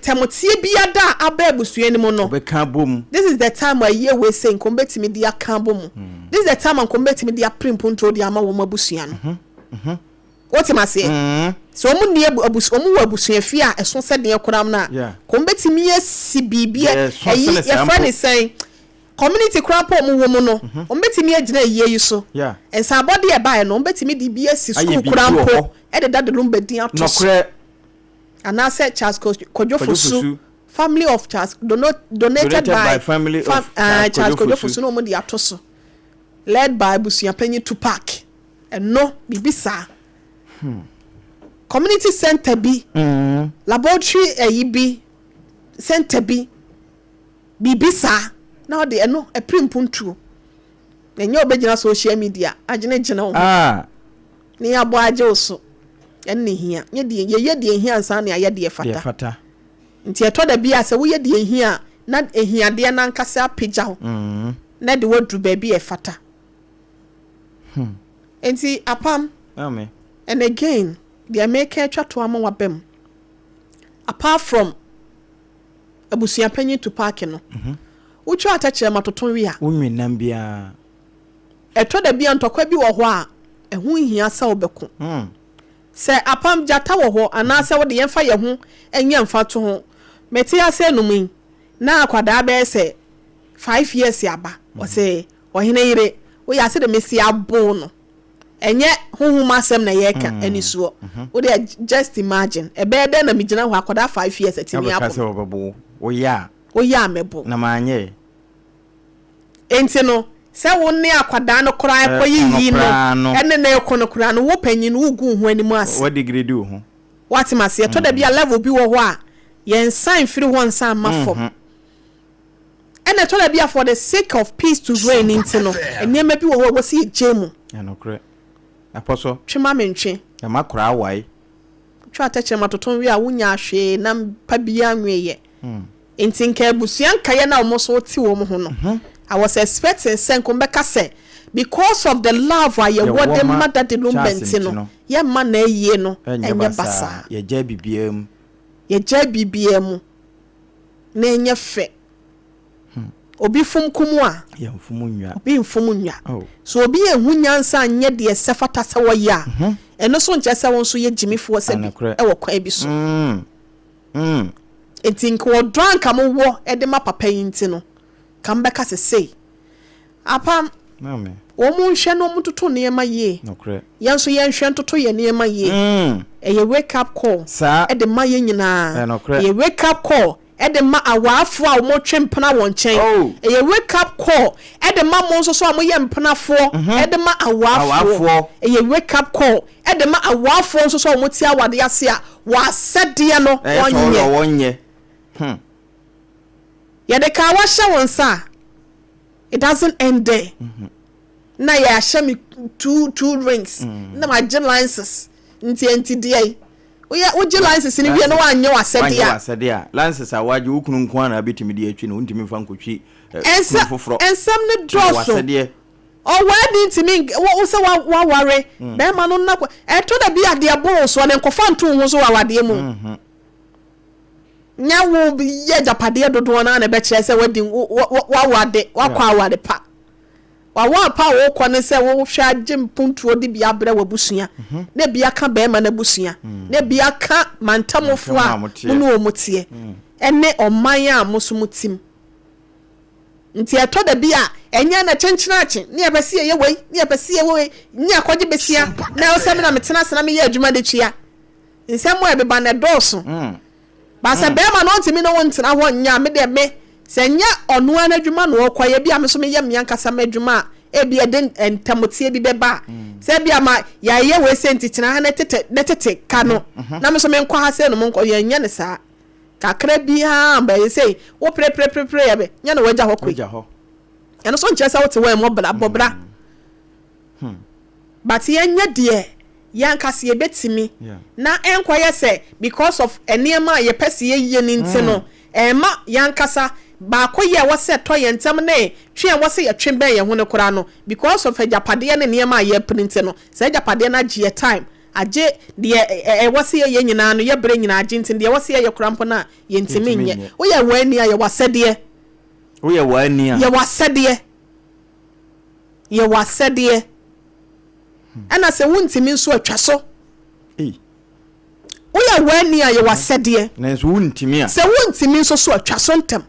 temotie biada aba abuso ani mu no obeka bom this is the time where ye we say nkombetimi dia kan bom this is the time nkombetimi dia primpunto dia ma wo mabuso no what am I say so mu ne abuso mu abuso afia eso se de koram na kombetimi esi bibia eyi ye friend is saying community crap mu wo mu no ombetimi agina yiye so ensa abode e bae no ombetimi di bia si school krampo e de dad lumba din atos nokre anase Charles Kojofusu family of Charles donated by family of Charles Kojofusu no mo di atos led by Busia Penny to Park and no bibisa community center bi laboratory bi center bi bibisa now they no a primpuntu enye obegina social media agina wo ni YABOAA age so enne hia ye de hia ansa na ye de fata nti eto da bia se wo ye de hia na ehia de na nkasa apagya ho na de wodru ba bi e fata nti apam amen and again the make twa to am wabem apart from abusua panyi to park no ucho atachere matoton wi a unwinam bia eto da bia ntokwa bi wo ho a ehu hia sa obeko se apam jata wo ho ana se wo de yemfa ye ho enye mfa to ho meti ase no mun na akwada be say 5 years yaba o say Oheneyere we ya say the mesi abo no enye honhom asem na ye ka anisuo wo dey just imagine e be dey na migina ho akwada 5 years atimi abo o ya mebo na manye enti no se wo ne akwada no kora koyi no ene na ekono kora no wo panyin wo gu ho animu ase what degree do ho what mase to da bia level bi wo ho a yen sign free one san mafom ene to da bia for the sake of peace to reign into no enema bi wo ho wo si jemu no kre apostle twema mentwe e makora awai twa tache matoton wi a wunya ahwe na pa bia anweye enti nka abusuan kaye na omo so ti wo mo ho no I was expecting senkombeka say because of the love I what the mother the lumbenti no ye ma na yie no enye basa ye ja bibiam na enye fe obi fum kumu a ye mfumu nwa obi mfumu nwa so obi ehunyansa anye de sefata se wo ya eno so nche se won so ye jimifo se bi e wo kwa bi so etinko wo drunk am wo e de ma papa yinti no kambeka se say apam mame wo mu nhwe no mutoto ne ma ye no kre yanso ye nhwe ntoto ye ne ma ye e ye wake up call e de ma ye nyina ye wake up call e de ma awaafo a wo twempena won chen e ye wake up call e de ma mo nso so a mo ye mpenafo e de ma awaafo e ye wake up call e de ma awaafo nso so a mo ti awade ase a wa sede no wonye Yede ka washa wonsa it doesn't end there na ya sha me two rings na ma licenses nti dey o je licenses ni bia na wa anye wasede a licenses a waje ukunu nko na betimi de atwi no ntimi fa nkotwi foforo ensam ne drosso o wadi ntimi wo se wa ware be ma no na to da bia de abo so na nkofa nto ho so wa wade mu nyawo ye japade dodo na be kire se wedding wa wade wa kwa wade pa wa pa wo ko ne se wo hwa jimpuntuo de bia bra wabusua na bia ka be ma na busua na bia ka mantamofo a no omutie ene oman a musumutim nti eto da bia enya na chenchinache ne abasi ye wei ne abasi ye wei nya kwaje besia na osem na metena sena me ye adwuma de twia nsemo e beba na doso basa be ma no ntimi no wontena ho nya me de me se nya ono anadwuma no okwaye bia me so me ye me ankasa madwuma e bia de entamotie bi beba se bia ma ya ye we senti tena ha na tete ka no na me so me nkwa ha se no monko ye nya ne saa kakra bia ba ye sei wo pre ya be nya no waja ho kwe eno so nche sa wote we mo bobra but ye nya de yankase ye betimi na enkoye se because of eniema ye pese ye ni ntino ma yankasa ba koye wo se to ye ntem ne twe wo se ye twembe ye ho ne kora no because of ajapade ne eniema ye print no se ajapade na gie time aje de wo se ye nyina no ye bre nyina aje ntin de wo se ye krampo na ye ntimi nye wo ye wani ye wasede wo ye wani ye wasede ana se wuntimi nso atwa so oya wani a ye wasede na so wuntimi a se wuntimi nso so atwa so ntem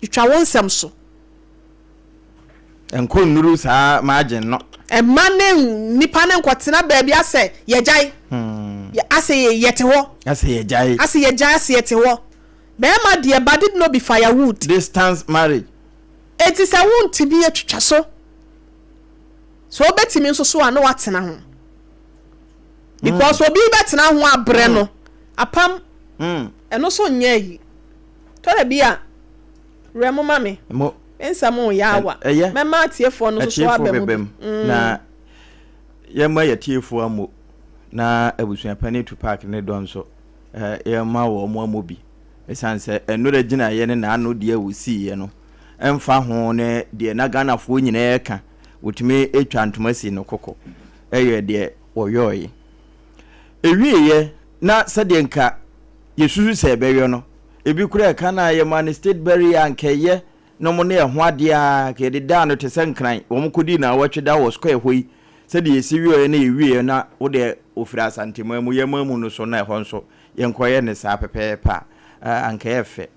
itwa wonsem so enko nuru sa margin no e mane nipa ne nkotena ba bia se ye jai ya ase yete ho ase yete ho be ma de ba did no be firewood distance marriage it is a wuntimi atwa so betimi nso so a no watena ho because obi betena ho abre no apam eno so nya yi to da bia remo mame mo ensamo yawa mema tiefo no so abem na yema ya tiefo amo na abusua pani to park ne don so yema wo mo amobi esanse eno da gina ye ne na ano de awusi ye no emfa ho ne de na ganafo nyina ye ka wotime etwa ntomasi no kokko eye de woyoyi ewieye na sade nka yesusu se bewe no ebi kura ka na ye man state barrier nkeye no mo ne ho ade a ke de da no te senkran wo mkodi na watwe da wo square hoi sade yesi wiye na ewieye na wo de ofira asantemu mu ye mamu no so na ho nso ye nkoye ne sa pepepa anka efe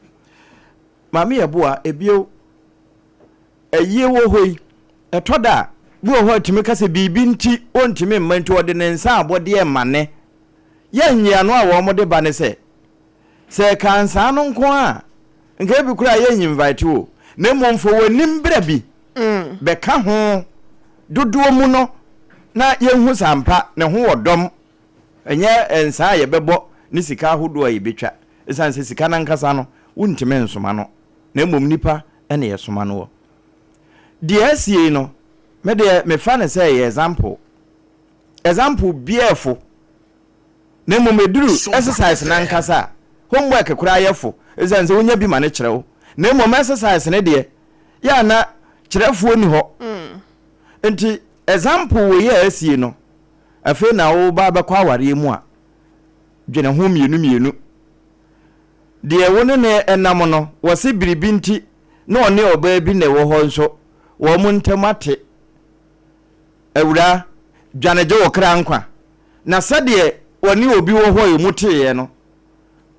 maame YABOAA ebio eyie wo hoi etoda bi wo ho timi kase bibi nti ontimi mmanti ode ne nsa abode e mane yanyia no a wo mo de ba ne se kansa no nko a nka bi kura ye invite wo na momfo wanim bra bi beka ho dodo mu no na yenhu sampa ne ho wodom enye ensa ye bebo ni sika hodo a ye betwa esanse sika na nkasa no wontime nsoma no na mom nipa ene ye soma no wo de asie no me de me fa ne say example biefo na mom eduru exercise na nkasa homework kura yefo esanse wonya bi ma ne kyerɛwo na mom exercise ne de ya na kyerɛfo ni ho enti example wo ye asie no afi na wo ba bekwa aware mu a dwene ho mienu de woni ne enam no wo se biribi nti na one oba bi na wo ho nso wo mu ntemate awura dwaneje wo kra nkwa na sade woni obi wo ho ye muteye no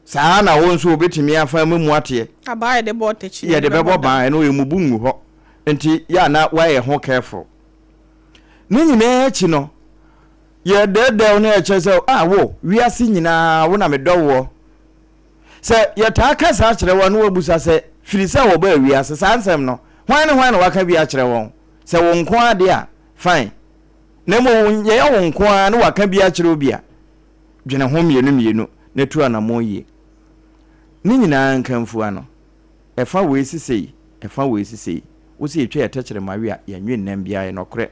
saa na wo nso obetimi afa mu ate abaye de botechi ye de bebo ban no ye mubungu ho enti ya na wa ye ho careful ni nyina echi no ye de no eche se wo wiase nyina wo na medowo se ye ta ka sa kire wo no wabusa se firi se wo ba wiase sansem no hwan ne waka bi a kire wo se wo nko ade a fine na mo ye wo nko a ne waka bi a kire obi a dwene ho mienu na tu anamo yi ni nyina nkamfu ano efa we sisei wo se etwa etechere mawe a ya nwe nnam bia ye nokre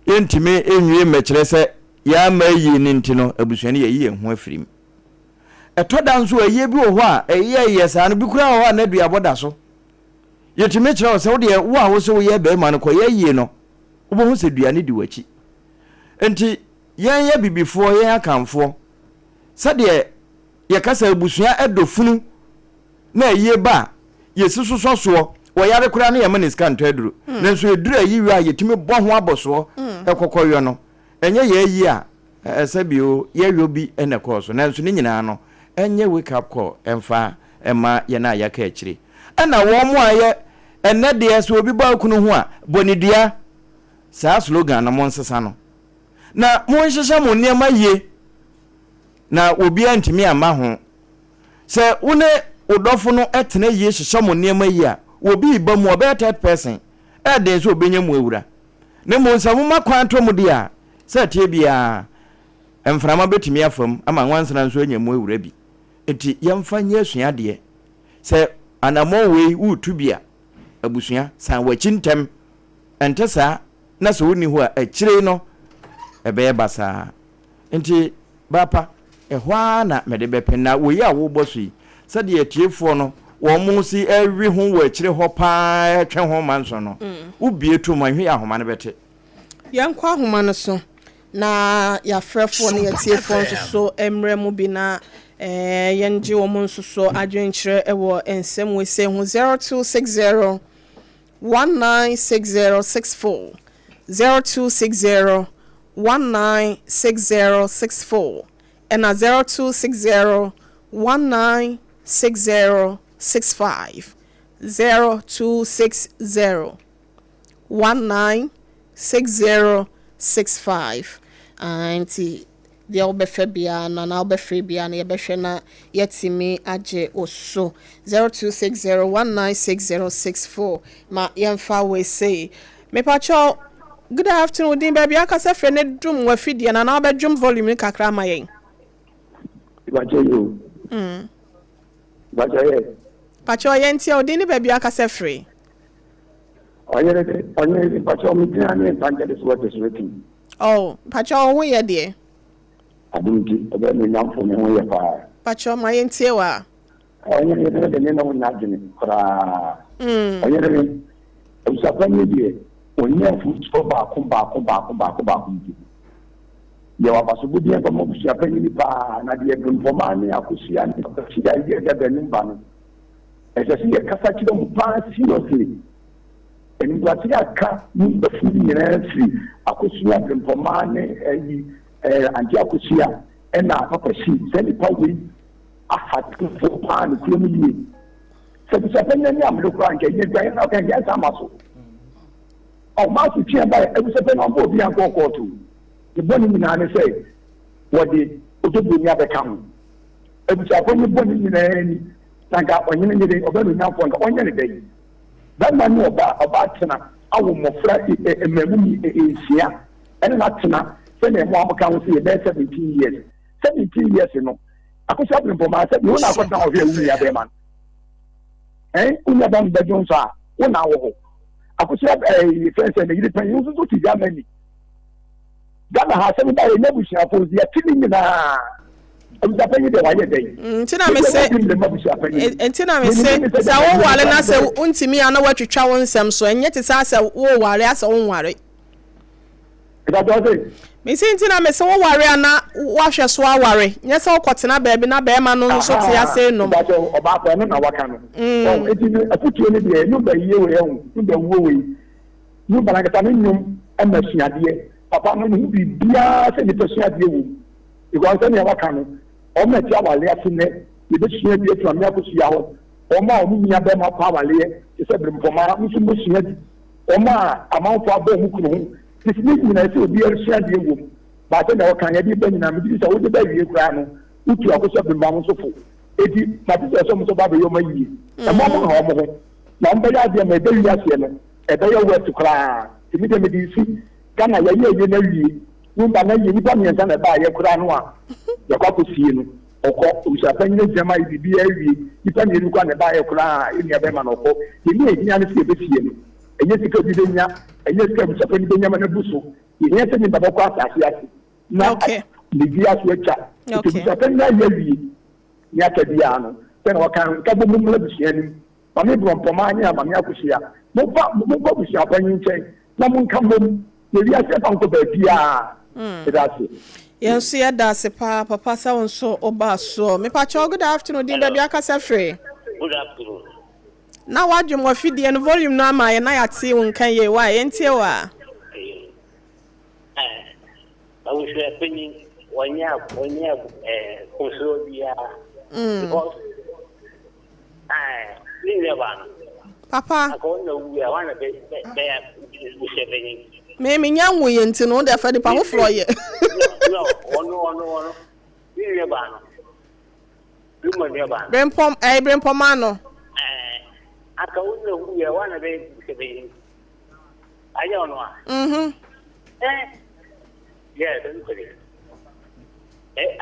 yentime enwie mekire se ya ma yi ni ntino abusuane ye yi ho afirim etoda nso aye bi wo ho a eye sa no bi kura ho a na dua boda so yetime kire wo se wo de wo a wo se wo ye be ma no ko ye yi no wo bo ho se dua ne di wachi enti yen ye bibifo yen akamfo sade ye kasa abusua edofunu na aye ba yesusu soso wo yare kura na ye maniska nto aduru nanso eduru ayi wi a yetime bo ho aboso ekokoyo no enye ye ayi a esabio ye yobi enekoso nanso ni nyina no enye wake up call emfa ema ye na ya ka akire ana wo mo aye enne de eso obi ba kunu ho a bonidua saa slogan na mo nsesa no na mo nhyehyɛ mo nneɛma yie na obi antimi ama ho sɛ wone odɔfo no etena yie hyehyɛ mo nneɛma yie a obi ba mu obe third person den so obenya mu awura na mo nsamo makwanto mu de a sɛ tie bia emframa betimi afam ama nwansana nso anya mu awura bi enti yemfa nya asua de sɛ anamo we wutu bia abusua san wachintem entesa na so woni ho a akire no ebe basa enti bapa ehwa na mede bepena wo ya wo bosu sade atiefo no wo mu si ewi ho wo akire ho pa etwe ho manso no ubie to manhwe ahoma ne bete yankwa ahoma no so na ya frefo ne atiefo nso so emre mu bi na yenje wo mu nso so adwenkyere ewo ensem we se ho 0260 196064 0260 196064 and 0260 196065 0260 196065 anti the obefebia na obefrebia na yebehwe na yetimi age oso 0260 196064 ma yemfa we say me pacho. Good afternoon, din baby. I can say friend drum we feed na na bedroom volume kakra ma yen. Pacho you. Pacho ye. Pacho yen ti o din baby I can say free. Onye pacho mi tin ani panje this what is working. Oh, pacho wo ye de. Adunti obe mi nyam fo me ho ye pa. Pacho ma yen ti wa. Onye ye de ne no na adwene kra. Onye de usapa ni de. Onye fuso ba ko ye wa baso budi e ba mo busia panyi pa na de informa ne akosia ne akosia ye de benin ba no e se ye kasa ki do pa seriously eni do ati aka ni be fu ni na free akosia informa ne anti akosia e na papa shi se ni pa we a hat ko pa ni ko mi Sebusapenya ni amdo kwa nke ye gwa na kan ya sama so o ma su tie ba ebusapenya bo bi an ko to e boni mi na ne say wodi ododo ni abeka ho ebusapenya boni mi na ni tanka onye ne de obelu nya fo nka onye ne dai dan ma ni oba tena awo mofra ememu mi esia ene na tena se ne mo amaka ho se 17 years no akosa bimpo ma se no na akosa ho hwe wu ya be man unya ban bedon sa wona wo akosia friends and you pen you so ti Germany Ghana ha se mi da e nebusia for dia tini na amda pen de waye dai ntina me se sa wo wale na se untimi ana watwetwa wo nsem so enye ti sa se wo ware asa wo ware ida do se me se ntina me se wo ware ana wa hwe so aware nye se wo kotena baabi na be ma no so ti ase no ba so oba ko no na waka no o eti afutuo ne de no ba yiye we hu no ba wo we no ba na kata no nyum amasuade papa no ni bibia se ni pesuade wo because se ne waka no o ma ti awale asine e be sua bi etu amia ko sua ho o ma o mu nya be ma pa awale se brempoma musu mu sua di o ma amanfo abo mu kunu ho this meeting na say obi ersia de wo ba te na o kan ya di ba nyina me di say wo de ba wie kura no utu akoso bremba mo so fo edi na ti say so mo so ba be yo ma yi e mo mo ho mo ho na mba ya de ma be wi ase no e be yo wet kura ti mi de me di si kana ya ye na wie ni ba na ye ni ba mi nsa na ba ye kura no a ya kwa ko sie no oko ushapan ni jama yi bi ya wie ni pa ni kwa na ba ye kura ni ya be ma no ko ni e nya ni se be sie no enye sika bi de nya enye sika bi chapani de nya ma na buso ni ye se ni baba kwa asase na ni bi aso echa ti chapani na ye wie ni aka bia no se na wakan ka bo mu la bi sie ni ma me bro mpoma anya ma me akosia mo ba bi sia panyin chen na mo nka mom ni bi ase pa nko ba bia edase yenso ya dase pa papa sa wonso oba so me pa cho good afternoon din da bia ka sa free good afternoon na wadwe mo fidie no volume no ama ye na ya tie won kan ye wa ye ntie wa I wish I penny one year conso dia because papa I go no we want to be me nya wo ye nti no da fa de pa wo fro ye no ono ni le ba no lumo le ba brempom ano aka uno we want to be ayo no yeah don't put it and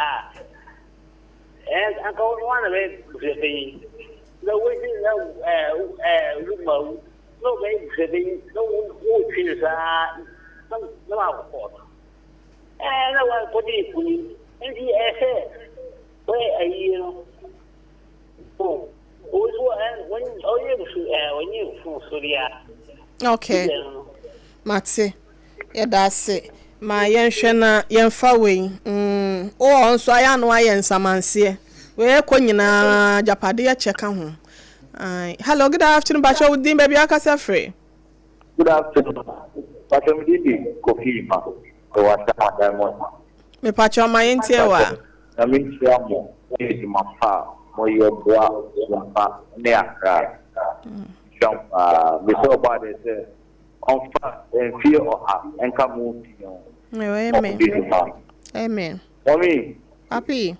aka want to be no we no lumo no way no things no out and I want to put it and he where you oh when you Syria okay Matse yeah that's it ma yenhwe na yemfa we o onso aya no aye nsamanse we ekonyina japade ya cheka ho hello good afternoon bacho within baby akasa free good afternoon bacho mdidi kofi ma ko wasa diamond me pacho ma yentie wa na minti amo ni mapa MWHO SOMPA ne akra SOMPA we so about it on fear or and come move amen mommy happy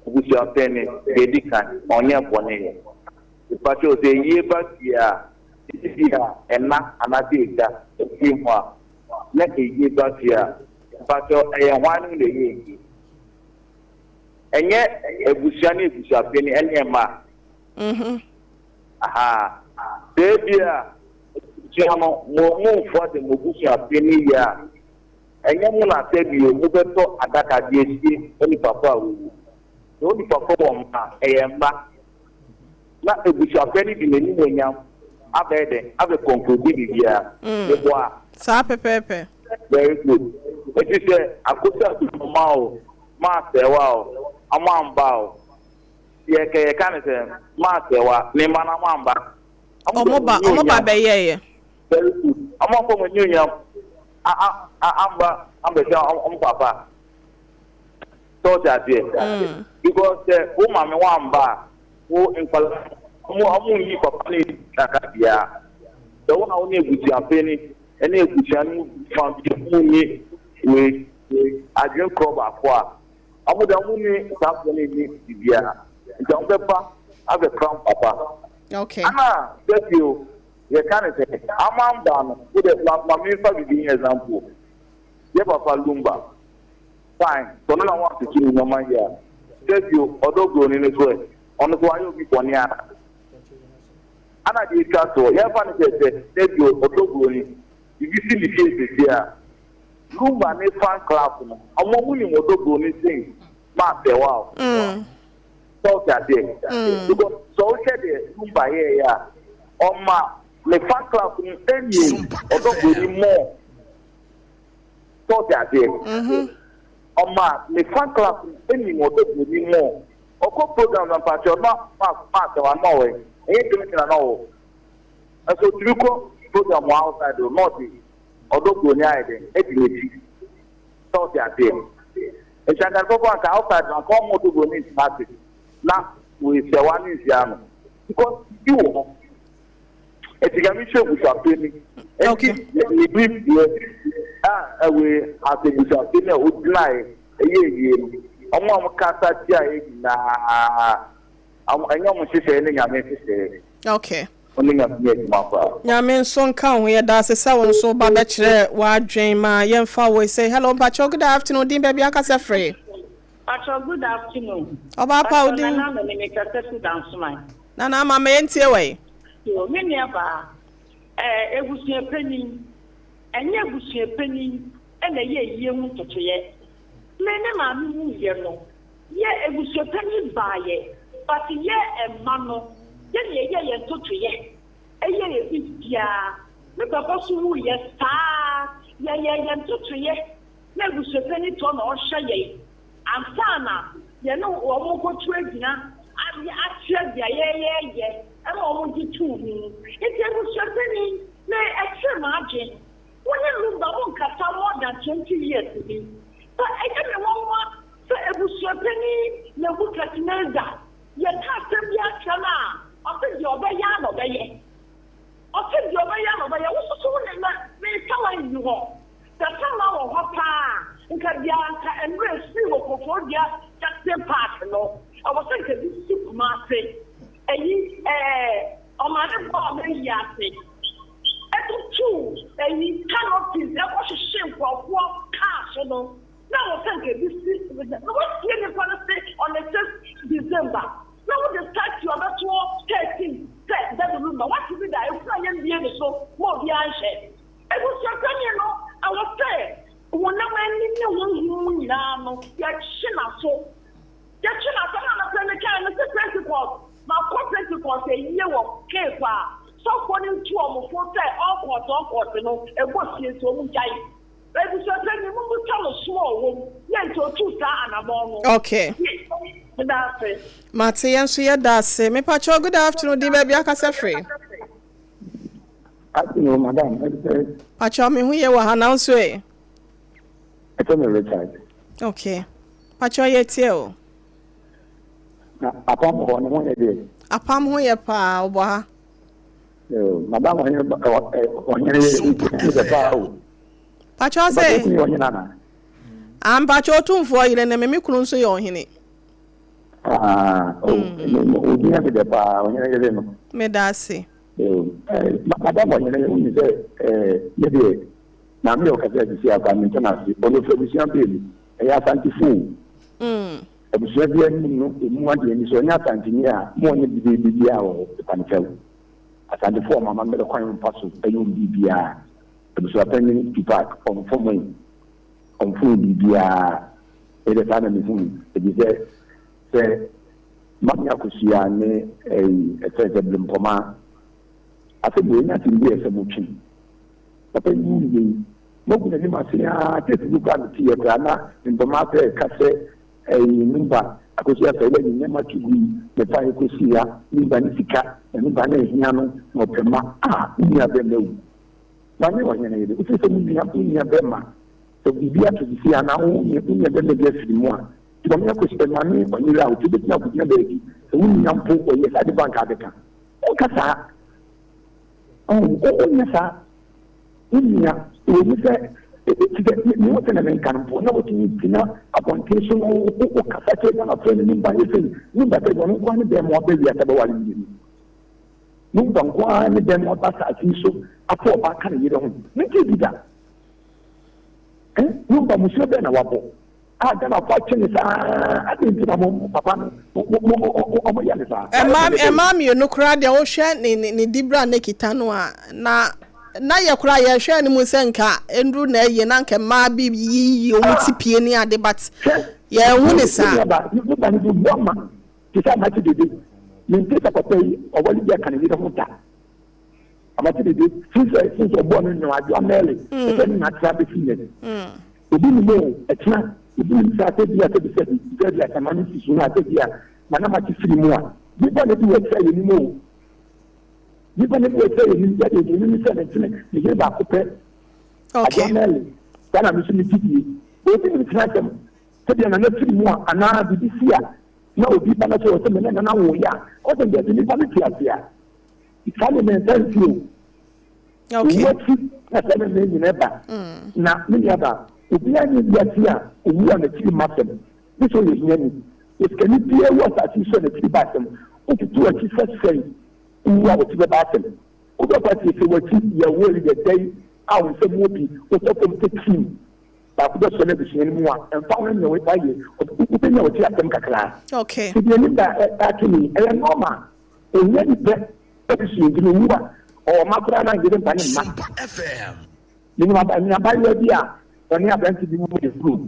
we see a penny dedican on your bonnet. The patrol say, ye back here, and not another data, a few more. Let a ye back here, patrol a one in the year. And yet, a bushani is a penny and a ma. Aha, baby, Jamo, more for the Mubusha penny ya. And young one said you move to Adaka DSC, only papa. No di perform ayamba na ebucha peni di meni nyam abede abe conclude bibia eboa sa pepepe very good it is akuta mao ma sewa o amamba o ye ke kan se ma sewa ni mana mamba omoba be ye very good amako mo nyunyam amba se papa so that because woman wamba wo nkwala omo yi papa ni nakabia the one who neguti apeni ene eguti anu family ni we adwen crop akwa omo da mu ni sample ni bibia nta on pepa ave crown papa okay ana tell you you can say amamba no with the mama fa bibi example ye papa lumba fine so no want to kill mama here tell you odogo ni so ono so ayo bi boni ana di kato ya fa ni say tell you odogo ni ibi si ni case here lumba ni fan club no omo mu ni odogo ni sing ma be wow so that day because so said lumba here ya oma le fan club ni eni odogo ni more so that day oma le fan club eni odogo ni more oko program na patio na ma te wa no we e de na no so triko program outside do not odogo ni aide e di meji so that day e changa go back outside na ko mo odogo ni smart na we se wa ni ziano because you etigami show busapeni okay we brief we ate busapeni odinai eyeye omo kasa ti aye na anyam hihye ne nyame hihye okay oni nyame mafa nyame nso nka ho ye da sesa won so ba be kire wa adwen ma ye mfa we say hello Pacho, good afternoon din baby akasa free Pacho, good afternoon oba pa odi na me me kasa su dance man na mama ye ntie we yo me ne ba egusie pani enye egusie pani ena ye yie hu totoye me ne ma mi hu ye no ye egusie pani baaye but ye emma no ye totoye eye ye bibia me papa su hu ye star ye totoye na egusie pani to na o hye ye amsana ye no wo mo ko tu agina a dia ye and almost 2 minutes. It's a certain extra margin. When you look back, cut more than 20 years to be. But I don't know so it was certainly you look at Nelda. You can't tell me a chana. I think you're very young over here. I think you're very young over here. What's the one that may tell you all? The fellow of Hapa and Kadianka and Red Seal for just the part. No, I was thinking this supermarket. On my body, yassi. Two, cannot be there was a shame for one cash, no. Now, thank you. This is what's the policy on the 1st December. Now, the start you are 13. That's the number. What is it that I am being so more the answer? It was your opinion, I was saying, when I went now, you're so. You're not a kind of principle. My corporate was a year of care. So, according to our photo, all quarter, no, a was here to Mujai. There is a very small room, yet to 2 and a more. Okay. That's it. Matian, so yeah, that's it. Me Pacho, good afternoon, dear baby. I can free. Afternoon, madam. Pacho, me who you were announced way. I told me Richard. Okay. Pacho, yet you. APAM APAM who ye pa oba madam Pacho say am Pacho tun for ile na me kunu so ye ohene obi na de pa onye no me da se madam onye say ye na me o ka say si aka me tana si ono production bill e ya santifu ebusuya bi no emu ade ni so nya tantini a mo ne bibia o panfew asante fo mama me de kwan paso ayo bibia ebusuya tani pipak on fo mo on fo bibia e de sana mi fun e di se mamya kusia ne e blimpoma afi bo nya tin bi e se mo twi papa ni mo kuna ni ma se a tesu ka ti e grana blimpoma pe ka se number akosi afa ile ni nyama tugu me fa ekosi ya nimba ni sika nimba na ehia no no pema ni abelewu mane wanyana yede ufise mu ni abema so bibia to disi ana wo ni abele bi afiri mu a From your question, money, when you are to the job with your baby, the woman young people, yes, at the bank at the car. Oh, Cassa. Oh, yes, sir. India, you say, you want to make an application or Cassa and a friend by anything. You better one of them more baby at the one. You don't want them more back at you, so I thought I can't get on. Make it that. Eh? You don't Monsieur Benawabo. I don't know what is I think Papa. Mom, you no crowd the ocean in Dibra Nekitanoa. Na ya kura ya hwe ni musenka endu na ye na nke ma bi yi o ti pie ni ade but ya hu ni sa you ba ni do ma ti sa ma ti de min te ta papa yi o wali ya kan ni do muta ama ti de since o bo ni no ajo amele e ni na tra be fi ye obi ni mo e tna obi ni sa te bi ate bi se bi ya ta ma ni si na te bi ya mana ma ti firi mu a bi ba ni we try ni mo even if we say you get it, you say you get back up. Okay. Then I'm missing the we didn't try them. So they are not three more, and now this year. No, people are so many, and now we are. Also, there's a little here. It's only mental you. Okay. That's everything you never. Now, many other. If we are in the year, we are the three master. This one is many. It can be a what I see so the three bottom. Okay, to a Jesus say. Uwa wo tibe batem odo party se wo ti ya wo ri the day a wo se mo bi o to ko te team ba ko so na bi shen mu a emfa wo na we ba ye o be na wo ti atem kakra okay ti bi ni da akini e normal o nya ni be e bi shen gi mu a o ma kura na ngire ba ni ma FM ni ma ba ye bi a oni abranti bi mu de group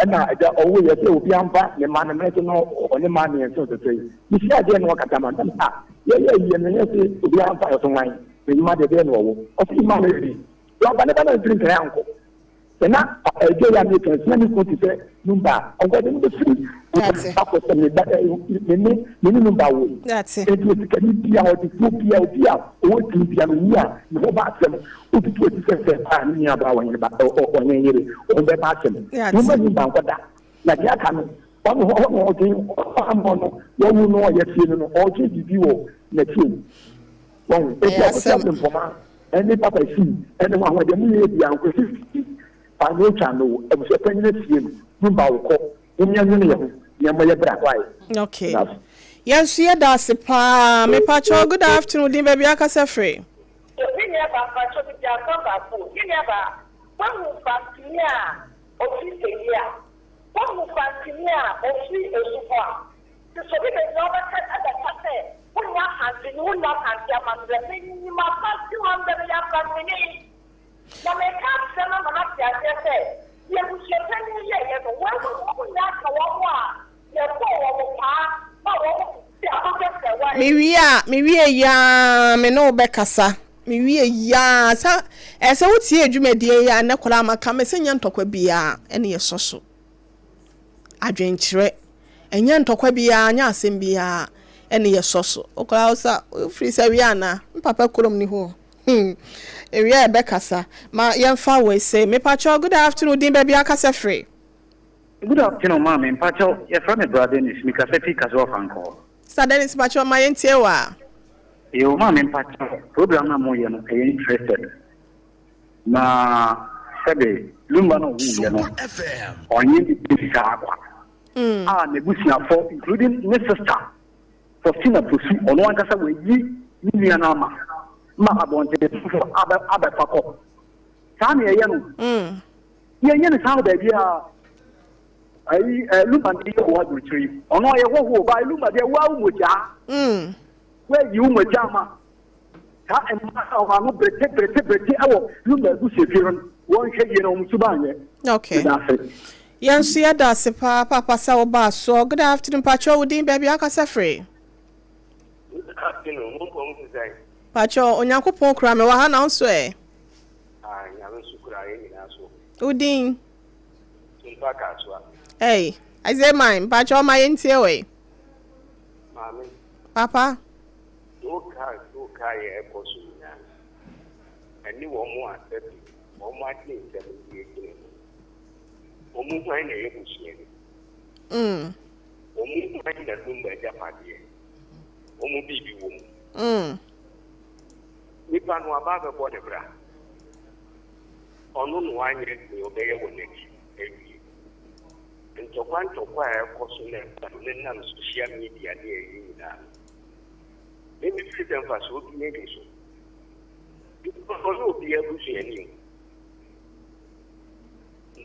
na ja owo ye se obi ampa ne ma na meto no oni ma ne so to say ni sia je no kata ma tam ha ye ne se obi ampa so wan ni ma de be no wo o fi ma na ri yo ba ne ba na drink ya anko na eje ya me kan na ni ko ti se numba o go de no free that's it ko se ne da ni numba wo that's it e ti ka ni bia o ti obi a o ti bia no ya ni ho ba sem o ti ti se pa ni ya ba wan ba o nya yire o be ba sem no ma ni ba ko da na dia ka no o ti ambo no wo mu no ya ti no o ti bibi wo na ti won e ti ko sem po ma eni papa si eni wa wa de mu ye bia ko si pa no cha no e mo se pa ni na ti no ba wo ko nya nya ne ye mo ye bra kwai okay yes yeah that's pa me pa cho good afternoon din baby aka se free Ni ba fa cho bi ja ko ba fu. Ni ba wa mu fa tinia o fi se ya. Wa mu fa tinia o fi esupo. So bi be no ba ka ada ka se. Wo nya ha ti ni wo na ka ti ama ndre ni ma fa ti wa ndre ya ka ni. Na me ka se na ma ti a se. Ye bu se pe ni ye no wa wo nya ka wa wa. Ye ko wo pa. Ba wo ti a ko se wa. me wi ya me no be kasa me wi ya sa ese wutie adwumadie ya na kola maka me senya ntokwa bia ene ye soso adwenkyere enya ntokwa bia anya asem bia ene ye soso okola usa free se wi ana papa kolom ni ho area be kasa ma yemfa we say me pacho good afternoon din baby akasa free good afternoon ma me pacho ye from me brother ni mi kasa fi kasa of anko Dennis pacho ma yentie wa yo ma me pacho program na mo ye no e interested na sebe lumba no wu ye no onye bi ka akwa ne busia for including my sister for Tina Pusu ono ankasa we yi ni na ma abonte for aba fakọ sa na ye no ye ne sa ba bia ai lumba ndi yo wa duchiri ono ye wo ba lumba de wa umoja we yi umoja ma ta emma o no brete awo lumba du sefiron won hwe ye no musuba nye okay yansu ya da se papa sa oba so good afternoon pacho wudin baby akasa free Good afternoon mo ko mo sai pacho onyankopon kura me wa ha na nso nyame sukura ye nyina so udin Sumpa kaswa hey I say mine pacho ma yentie we mami papa ka ye ekosu na ani wo mo asebi wo mo ati nsem ye kire wo mo kwan na ye kusie Omu mani na lumba japade. Omu bibi womu. Nipa no ababa bode bra. Onu no anye ni obeye woneki. Ewi. Ntokwa ekoso na nam social media de eyi na. Maybe freedom for so be maybe so. Because no be able to any.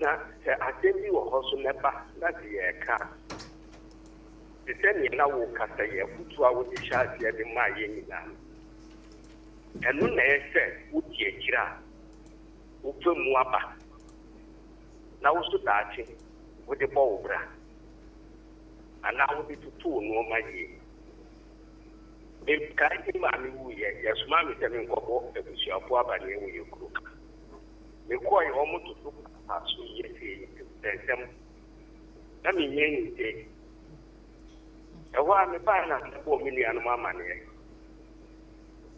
Na se atendi wo hoso neba na de eka. The same na wo kasa ye kutu a wo di sha de de ma ye ni na. Enu na ese wo di ekira. Wo fe mu aba. Na wo so daachi wo de bo obra. Ana wo di tutu no ma ye. Me kai ma mi wu ye yes ma mi se mi nkobo ebusuafo abane wo ye kuro. Me ko ye o mo tutu aso ye se dem. Na mi nye ni de. Ewa me ba na ko mi ni anu mama ne.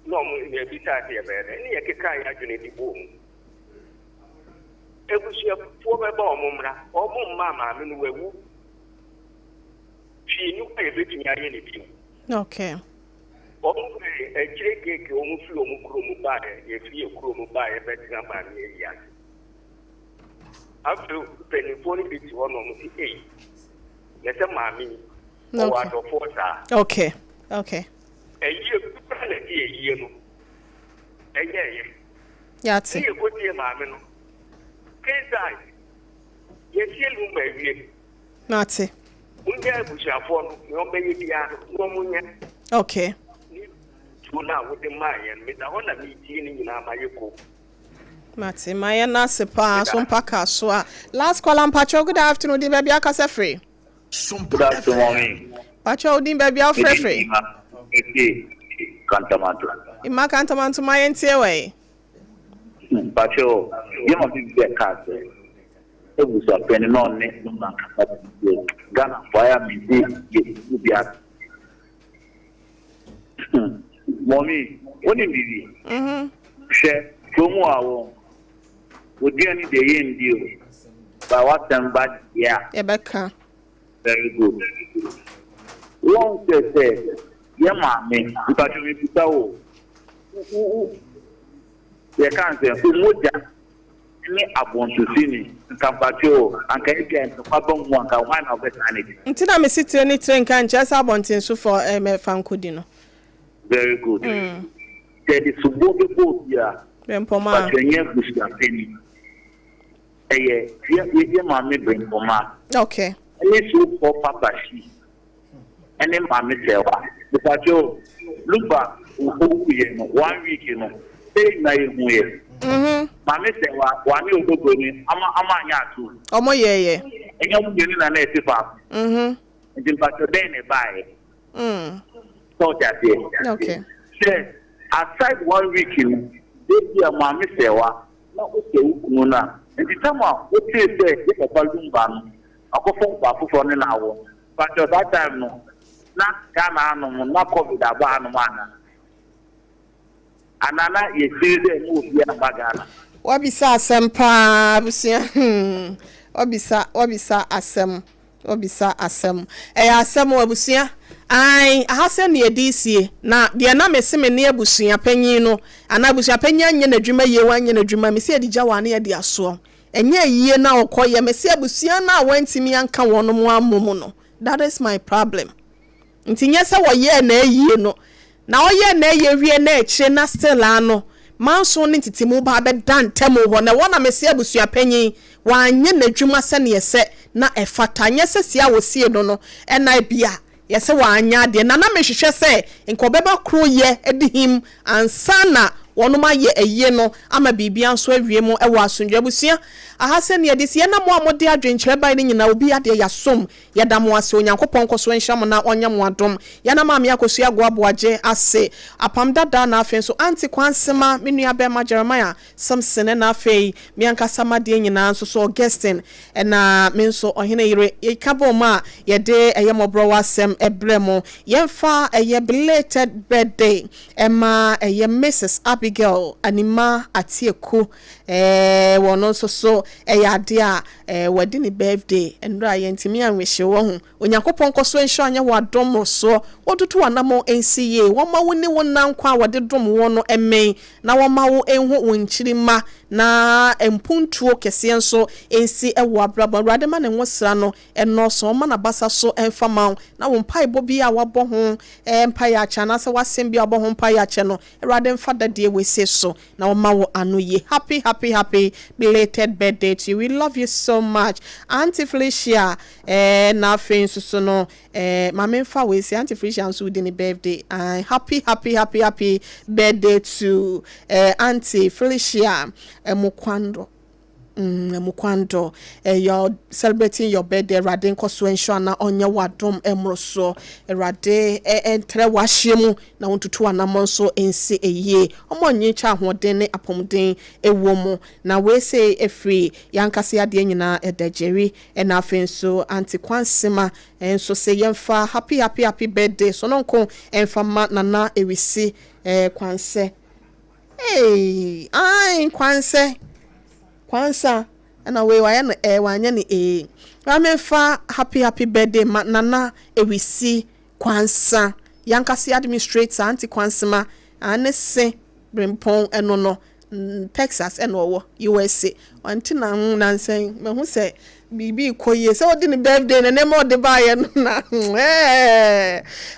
No mo ye bi ta de be de ni ye keka ya dwene di bo mu. Ebusuafo be ba o mo mra, o mo mama mi no wewu. Fi nu ko ye betumi aye ne bi. Okay. Omu ejeke ke omu fi omu kuro mu ba ye fi e kuro mu ba ye betina ba ni ya. After penifoni bi ti wono mu ti e. Yese maami. O wa do forta. Okay. Okay. Eye ku na di eye no. Eye. Yati. Eye ko di maami no. Keza. Ye ti elu ma wie. Nati. Unje bushafo no, no be ye bia no mu nya. Okay. Na with the Mayan, with the honor meeting in Amayoko. Mati, Maya Nasipa, Sompaka Swa. Last call on Pacho, good afternoon, the baby Akasa free. Good afternoon. Pacho, the baby are free. Cantamanta. In my cantaman to my NTA. Pacho, you must be a cat. It was a penny on next month. Ghana fire me, you be at. Mommy, what do you mean? Share from our would be any day in deal. But what time bad? Yeah, Rebecca. Very good. Long say, yeah, mammy, because you be so. They can't say, who me upon to see me, Campacho, and can you get the papa one can one of the sanity? Until I'm sitting in it and can just have one so for Fancudino. Very good. There is a boat here. But you have to penny. Here, mammy bring for ma. Okay. And let's look for Papa she. And then mammy say, because you look back 1 week, you know, say, mammy say, one you go going, I'm a oh, yeah. And you're getting a native up. And then, but then buy. So that okay. Say, aside 1 week, they be a mammy say, not okay, Muna. And the time what they say, it's a balloon ban. I go for an hour. But at that time, no, not Ghana, not COVID, a ban man. And Anna, you see, they move here in Bagana. What be sa sempa, Busia? What be sa asem? What be sa asem? Asem, Wabusia. I have near DC na the na mese me near busua panyin no ana busua panyin anya na dwuma ye wan anya na dwuma me se adija wane ye de aso enye yie na okoye me se busua na wantimi anka wono mo amomo no. That is my problem. Ntinye se wo ye na yie no na wo ye na ye wie na ekire na still ano manso ne titimu ba be dantem ho na wona me se busua panyin wanye na dwuma se ne se na efata nye se sia wo sie no na bia yes wanya de na mehwehwe se nkobeba kro ye edihim ansana wonoma ye eye no ama bibia nso awie mu ewo asundwa busua ahase ne de sie na mo amode adwenkyere bai ne nyina obi ade yasom yedamo ase onyankopon koso enhyam na onyam adom yana maame akosu agoaboaje ase apam dada na afen so anti kwansema menua be ma Jeremiah Samson na afei mianka samade nyina nso so Augustine na menso Oheneyere Yabooa ma yede MWHO asem ebremo yemfa belated birthday ema Mrs. Abigail Anima Atieku wono so eyade a wadi ni birthday enra yentimi anhwehye wo ho Onyankopon koso enhwe anya wadom so wotutu anamo NCA woma woni wonankwa wade dom wo no emen na woma wo enhu wonchirima na empuntuo kese enso ensi ewo abraba rade ma ne nwosra no eno so ma na basa so enfama na wo mpai bobi a wabo ho mpai acha na se wasem bi abo ho mpai acha no rade mfada de we se so na woma wo anoye happy belated birthday to you. We love you so much. Auntie Felicia na fenso so no mama fa we say Auntie Felicia so within the birthday. Happy birthday to Auntie Felicia Mukwando. You're celebrating your birthday Rade nkoso ensure na onye wadom emroso Rade entre wahyiemu na wontutu anamonso ensi eye omonyecha ahoden ne apomden ewomu na we say efri yankase ade nyina edageri na afenso anti kwansema enso say yemfa happy birthday so nonko emfa nana ewisi kwanse Kwansa na we waya no wanya ni ramefa happy birthday nana ewisi kwansa yankasi administrator anti kwansema anese brempon eno no Texas eno USA wanti na nansen me hu se bibi koye se odi ni birthday na name odi baye na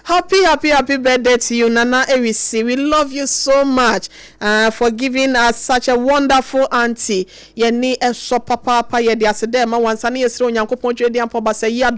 happy birthday to you Nana Ewisi. We love you so much for giving us such a wonderful auntie ye ni eso papa ye de asede ma wansane ye sire Onyankopon twedi ampo ba se ya